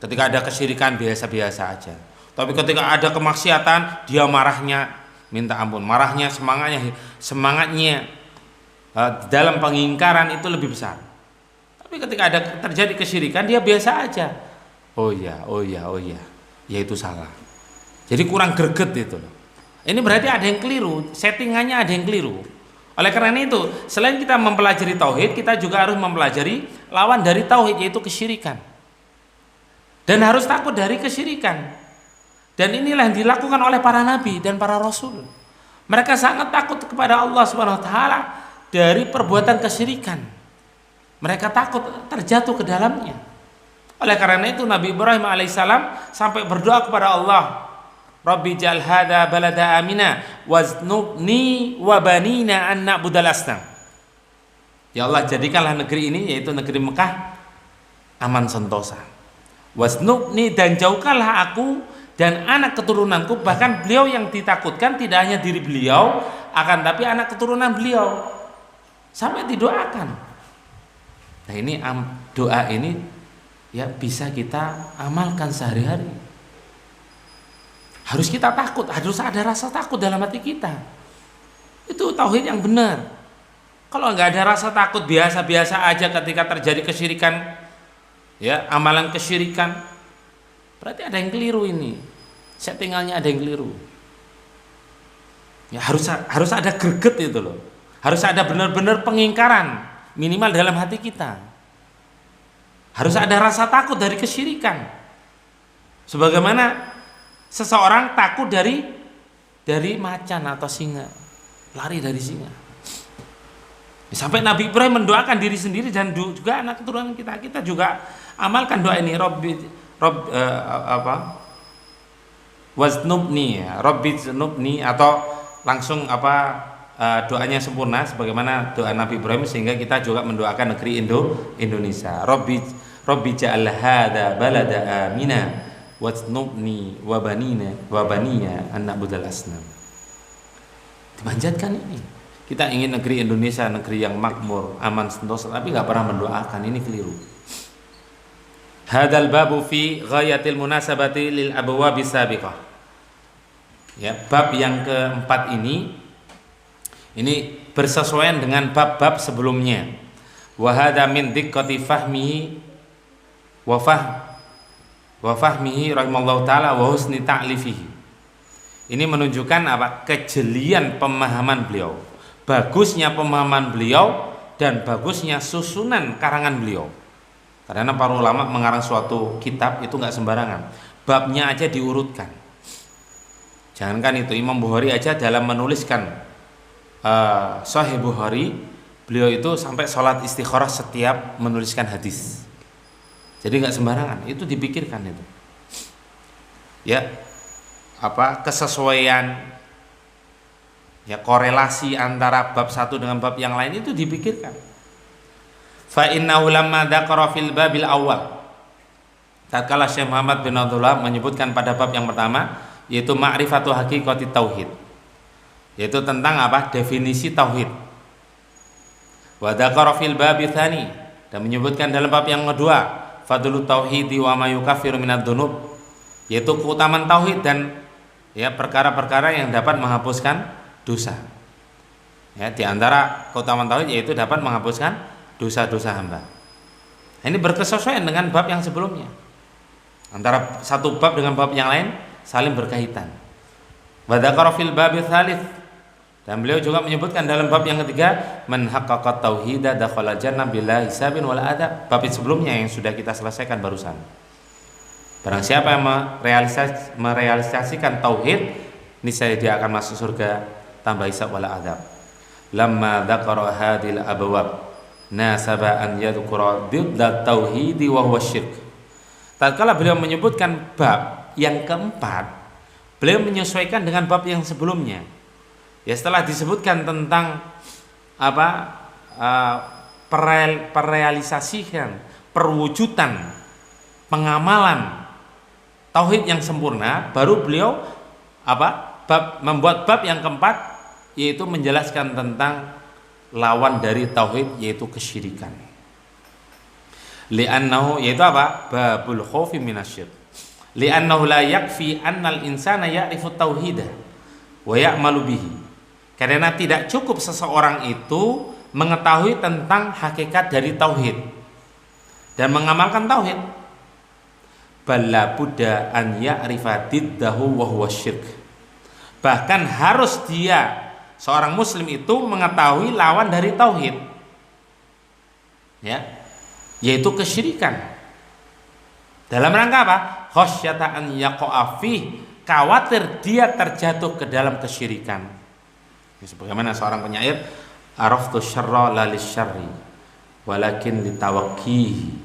Ketika ada kesyirikan biasa-biasa aja. Tapi ketika ada kemaksiatan dia marahnya minta ampun, marahnya semangatnya dalam pengingkaran itu lebih besar. Tapi ketika ada terjadi kesyirikan dia biasa aja. Oh iya. Ya itu salah. Jadi kurang greget itu loh. Ini berarti ada yang keliru, settingannya ada yang keliru. Oleh karena itu, selain kita mempelajari tauhid, kita juga harus mempelajari lawan dari tauhid yaitu kesyirikan. Dan harus takut dari kesyirikan. Dan inilah yang dilakukan oleh para nabi dan para rasul. Mereka sangat takut kepada Allah Subhanahu wa taala dari perbuatan kesyirikan. Mereka takut terjatuh ke dalamnya. Oleh karena itu Nabi Ibrahim alaihissalam sampai berdoa kepada Allah, Rabbi ja'al hadza balada amina waznubni wa banina an na'budal asnam. Ya Allah, jadikanlah negeri ini yaitu negeri Mekah aman sentosa. Waznubni, dan jauhkanlah aku dan anak keturunanku. Bahkan beliau yang ditakutkan tidak hanya diri beliau, akan tapi anak keturunan beliau. Sampai didoakan. Nah ini doa ini ya bisa kita amalkan sehari-hari. Harus kita takut, harus ada rasa takut dalam hati kita. Itu tauhid yang benar. Kalau nggak ada rasa takut, biasa-biasa aja ketika terjadi kesyirikan, ya amalan kesyirikan, berarti ada yang keliru ini. Settingannya ada yang keliru. Ya harus ada greget itu loh. Harus ada benar-benar pengingkaran minimal dalam hati kita. Harus ada rasa takut dari kesyirikan. Sebagaimana seseorang takut dari macan atau singa, lari dari singa. Sampai Nabi Ibrahim mendoakan diri sendiri dan juga anak keturunan kita. Kita juga amalkan doa ini, waznubni, atau langsung doanya sempurna sebagaimana doa Nabi Ibrahim, sehingga kita juga mendoakan negeri Indonesia. Rabbi ja'al hadza balada amina waznubni wa baniya an na'budal asnam. Dimanjatkan ini. Kita ingin negeri Indonesia negeri yang makmur, aman, sentosa, tapi nggak pernah mendoakan. Ini keliru. Hadzal babu fi ghayatil munasabati lil abwabi sabiqah. Ya, bab yang keempat ini bersesuaian dengan bab-bab sebelumnya. Wa hadza min diqqati fahmihi wa wa fahmihi rahimallahu taala wa husni ta'lifihi. Ini menunjukkan apa? Kejelian pemahaman beliau, bagusnya pemahaman beliau dan bagusnya susunan karangan beliau. Karena para ulama mengarang suatu kitab itu nggak sembarangan, babnya aja diurutkan. Jangankan itu, Imam Bukhari aja dalam menuliskan Sahih Bukhari, beliau itu sampai sholat istikharah setiap menuliskan hadis. Jadi nggak sembarangan, itu dipikirkan itu. Ya, apa kesesuaian, ya korelasi antara bab satu dengan bab yang lain itu dipikirkan. Fa innahu lamma dzakara fil babil awal, tatkala Syekh Muhammad bin Abdullah menyebutkan pada bab yang pertama, yaitu ma'rifatu haqiqati tauhid, yaitu tentang apa? Definisi tauhid. Wa dzakara fil babi tsani, dan menyebutkan dalam bab yang kedua, fadlu tauhidi wa ma yukaffiru minadz dzunub, yaitu keutamaan tauhid dan ya perkara-perkara yang dapat menghapuskan dosa. Ya, di antara keutamaan tauhid yaitu dapat menghapuskan dosa-dosa hamba. Ini berkesesuaian dengan bab yang sebelumnya. Antara satu bab dengan bab yang lain saling berkaitan. Wa dzakara fil babi tsalits, dan beliau juga menyebutkan dalam bab yang ketiga, man haqqaqa tauhida dakhala jannah bila hisabin wala adab. Bab sebelumnya yang sudah kita selesaikan barusan. Barang siapa yang merealisasikan tauhid, niscaya dia akan masuk surga tanpa hisab wala adab. Lamma dzakara hadhil abwab nasaba an yadhkura diddat tauhidi wa huwa syirk. Tatkala beliau menyebutkan bab yang keempat, beliau menyesuaikan dengan bab yang sebelumnya. Ya, setelah disebutkan tentang apa perealisasikan, perwujudan, pengamalan tauhid yang sempurna, baru beliau membuat bab yang keempat, yaitu menjelaskan tentang lawan dari tauhid, yaitu kesyirikan. Li'annahu, yaitu apa? Babul khaufi minasyirk. Li'annahu la yakfi annal insana ya'rifu tauhidah wa ya'malu bihi. Karena tidak cukup seseorang itu mengetahui tentang hakikat dari tauhid dan mengamalkan tauhid. Balla budda an ya'rifa diddahu wa huwa syirk. Bahkan harus dia, seorang muslim itu, mengetahui lawan dari tauhid, ya, yaitu kesyirikan. Dalam rangka apa? Khasyata an yaqa'a fi, khawatir dia terjatuh ke dalam kesyirikan. Sebagaimana seorang penyair, araftu syarra la lisyarri walakin litawaqqihi.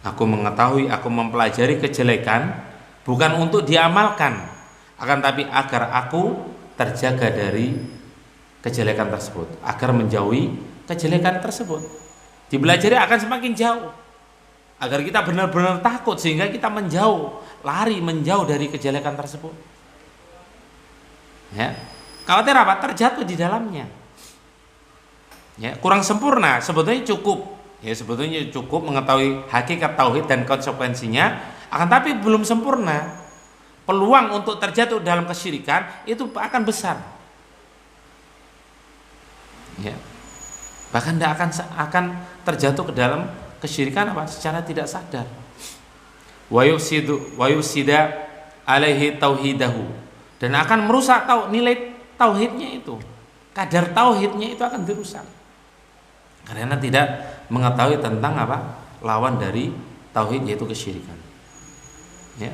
Aku mengetahui, aku mempelajari kejelekan bukan untuk diamalkan, akan tapi agar aku terjaga dari kejelekan tersebut, agar menjauhi kejelekan tersebut. Dipelajari akan semakin jauh, agar kita benar-benar takut sehingga kita menjauh, lari menjauh dari kejelekan tersebut. Ya, khawatir apa? Terjatuh di dalamnya. Ya, kurang sempurna, sebetulnya cukup. Ya, sebetulnya cukup mengetahui hakikat tauhid dan konsekuensinya, akan tapi belum sempurna. Peluang untuk terjatuh dalam kesyirikan itu akan besar. Ya. Bahkan tidak akan terjatuh ke dalam kesyirikan apa? Secara tidak sadar. Wa yufsida alaihi tauhidahu, dan akan merusak nilai tauhidnya itu. Kadar tauhidnya itu akan dirusak. Karena tidak mengetahui tentang apa? Lawan dari tauhid, yaitu kesyirikan. Ya.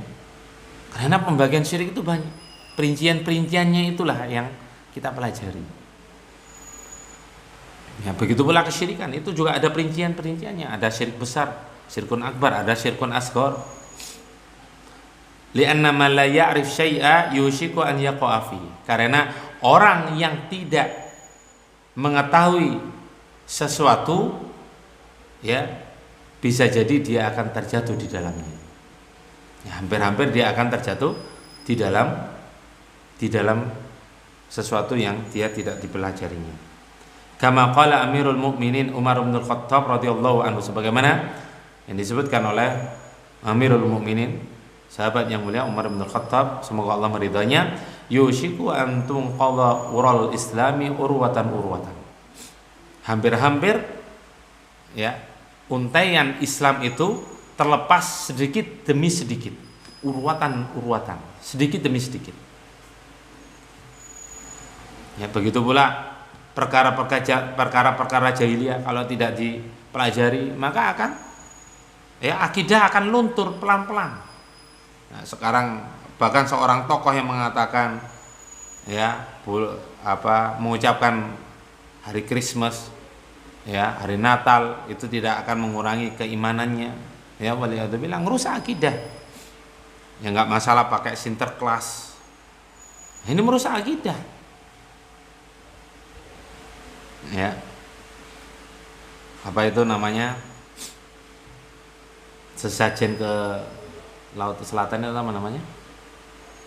Karena pembagian syirik itu banyak, perincian-perinciannya itulah yang kita pelajari. Ya, begitu pula kesyirikan itu juga ada perincian-perinciannya. Ada syirik besar, syirkun akbar, ada syirkun asghar. Li'anna man la ya'rif syai'a yushiku an yaqa'a fi. Karena orang yang tidak mengetahui sesuatu, ya, bisa jadi dia akan terjatuh di dalamnya. Ya, hampir-hampir dia akan terjatuh di dalam sesuatu yang dia tidak dipelajarinya. Kama qala Amirul Mukminin Umar bin Khattab radhiyallahu anhu, sebagaimana yang disebutkan oleh Amirul Mukminin, sahabat yang mulia Umar bin Khattab, semoga Allah meridhoinya, yushiku an tunqadha ural islami urwatan. Hampir-hampir, ya, untaian Islam itu terlepas sedikit demi sedikit, urutan, sedikit demi sedikit. Ya, begitu pula perkara-perkara jahiliyah kalau tidak dipelajari maka akan akidah akan luntur pelan-pelan. Nah, sekarang bahkan seorang tokoh yang mengatakan mengucapkan hari Christmas, hari Natal itu tidak akan mengurangi keimanannya. Waliyadzubillah, ngerusak akidah. Ya nggak masalah pakai Sinterklas. Ini merusak akidah. Ya. Apa itu namanya? Sesajen ke Laut Selatan itu apa namanya?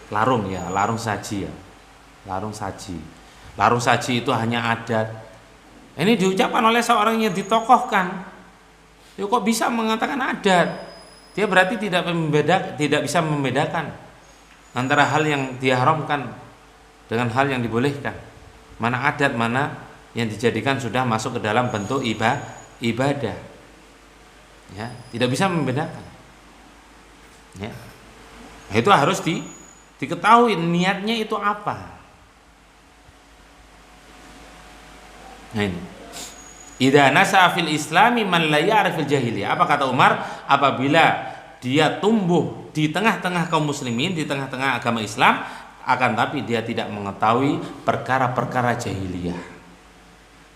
Larung ya, larung saji ya. Larung saji. Larung saji itu hanya adat. Ini diucapkan oleh seorang yang ditokohkan. Ya kok bisa mengatakan adat? Dia berarti tidak bisa membedakan antara hal yang diharamkan dengan hal yang dibolehkan. Mana adat, mana yang dijadikan sudah masuk ke dalam bentuk ibadah. Ya, tidak bisa membedakan. Ya. Nah, itu harus diketahui niatnya itu apa. Nah ini. Idza nasa'a fil islami man la ya'rifil jahiliyah. Apa kata Umar? Apabila dia tumbuh di tengah-tengah kaum muslimin, di tengah-tengah agama Islam, akan tapi dia tidak mengetahui perkara-perkara jahiliyah.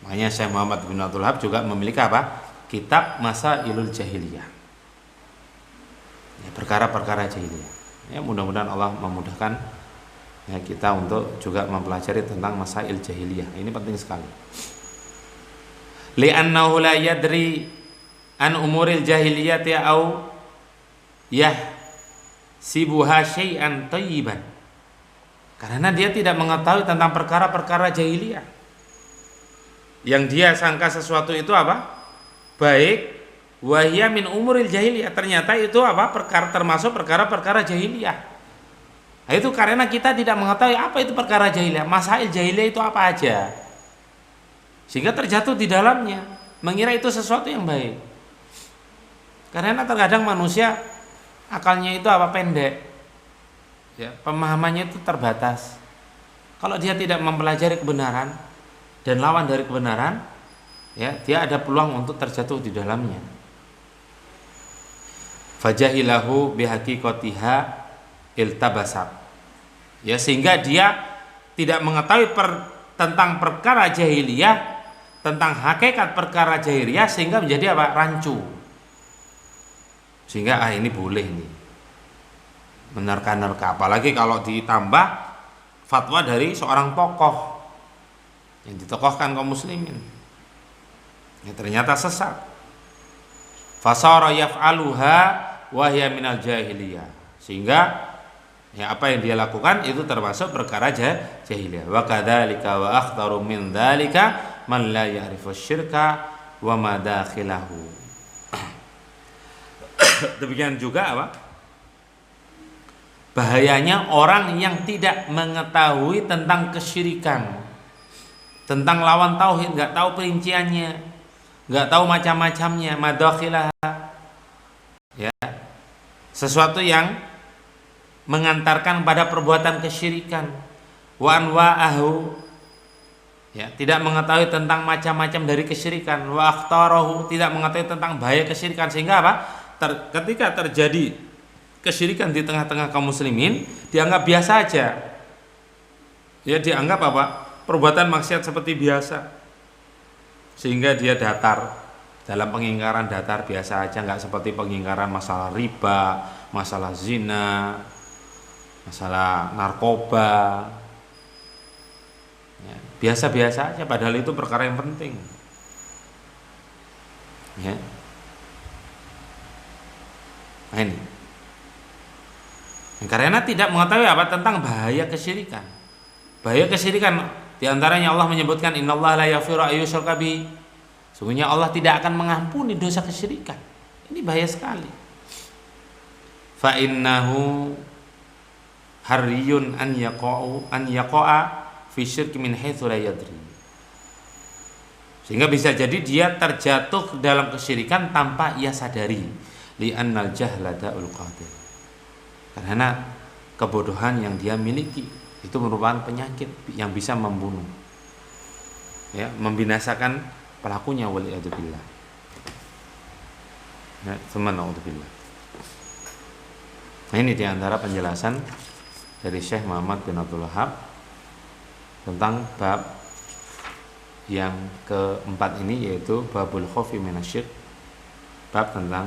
Makanya Syekh Muhammad bin Abdul Wahab juga memiliki apa? Kitab Masailul Jahiliyah. Ya, perkara-perkara jahiliyah. Ya, mudah-mudahan Allah memudahkan kita untuk juga mempelajari tentang masail jahiliyah. Ini penting sekali. Li'annahu la yadri an umuril jahiliyati au sibuha syai'an thayyiban. Karena dia tidak mengetahui tentang perkara-perkara jahiliyah. Yang dia sangka sesuatu itu apa? Baik, wahya min umuril jahiliyah. Ternyata itu apa? Termasuk perkara-perkara jahiliyah. Nah, itu karena kita tidak mengetahui apa itu perkara jahiliyah. Masail jahiliyah itu apa aja. Sehingga terjatuh di dalamnya, mengira itu sesuatu yang baik. Karena terkadang manusia akalnya itu pendek. Ya, pemahamannya itu terbatas. Kalau dia tidak mempelajari kebenaran dan lawan dari kebenaran, ya, dia ada peluang untuk terjatuh di dalamnya. Fajahilahu bihaqiqatiha iltabasat. Ya, sehingga dia tidak mengetahui tentang perkara jahiliyah, tentang hakikat perkara jahiliyah, sehingga menjadi rancu. Sehingga ini boleh nih menerka-nerka, apalagi kalau ditambah fatwa dari seorang tokoh yang ditokohkan kaum muslimin. Ya, ternyata sesat. Fasara yaf'aluha wa hiya minal jahiliyah. Sehingga apa yang dia lakukan itu termasuk perkara jahiliyah. Wa kadzalika wa akhtaru min dzalika man la ya'rifu syirka wa madakhilahu. Demikian juga bahayanya orang yang tidak mengetahui tentang kesyirikan, tentang lawan tauhid, nggak tahu perinciannya, nggak tahu macam-macamnya, madakhilah. Ya, sesuatu yang mengantarkan pada perbuatan kesyirikan, wa anwa'ahu. Ya, tidak mengetahui tentang macam-macam dari kesyirikan, wa akhtarahu, tidak mengetahui tentang bahaya kesyirikan, sehingga ketika terjadi kesyirikan di tengah-tengah kaum muslimin dianggap biasa aja. Ya, dianggap perbuatan maksiat seperti biasa. Sehingga dia datar, dalam pengingkaran datar biasa aja, nggak seperti pengingkaran masalah riba, masalah zina, masalah narkoba. Ya, biasa-biasa aja, padahal itu perkara yang penting. Ya. Nah, ini. Karena tidak mengetahui tentang bahaya kesyirikan. Bahaya kesyirikan diantaranya Allah menyebutkan innallaha la yaghfiru ayyushraka bihi. Sungguhnya Allah tidak akan mengampuni dosa kesyirikan. Ini bahaya sekali. Fa innahu hariyun an yaqa'a fi syirki min haitsu la yadri. Sehingga bisa jadi dia terjatuh dalam kesyirikan tanpa ia sadari. li'annal jahla da'ul qatil. Karena kebodohan yang dia miliki itu merupakan penyakit yang bisa membunuh, ya, membinasakan pelakunya, waliyadzubillah. Ya, subhanallah. Nah, ini diantara penjelasan dari Syekh Muhammad bin Abdul Wahab tentang bab yang keempat ini, yaitu babul khaufi minasyirk, bab tentang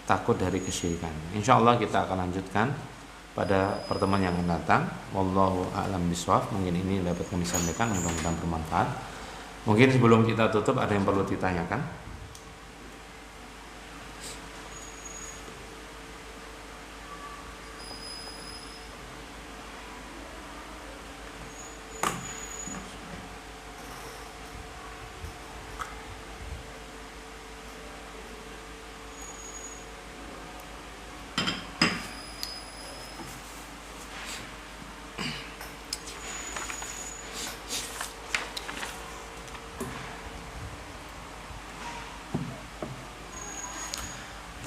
takut dari kesyirikan. Insyaallah kita akan lanjutkan pada pertemuan yang akan datang. Wallahu a'lam bishawab. Mungkin ini dapat kami sampaikan, mudah-mudahan bermanfaat. Mungkin sebelum kita tutup ada yang perlu ditanyakan.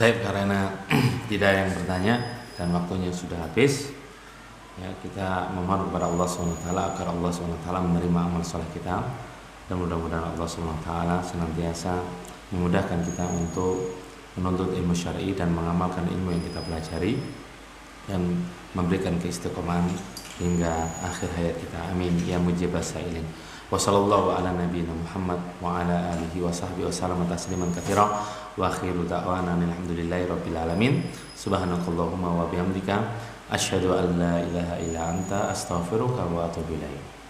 Baik, karena tidak ada yang bertanya dan waktunya sudah habis, ya, kita memohon kepada Allah SWT agar Allah SWT menerima amal soleh kita, dan mudah-mudahan Allah SWT senantiasa memudahkan kita untuk menuntut ilmu syar'i dan mengamalkan ilmu yang kita pelajari, dan memberikan keistiqomahan hingga akhir hayat kita. Amin ya mujibas sa'ilin. Wa sallallahu ala nabiyyina Muhammad wa ala alihi wa sahbihi wa sallama tasliman katsira wa akhiru da'wana alhamdulillahi rabbil alamin. Subhanakallahumma wa bihamdika asyhadu an la ilaha illa anta astaghfiruka wa atubu ilaik.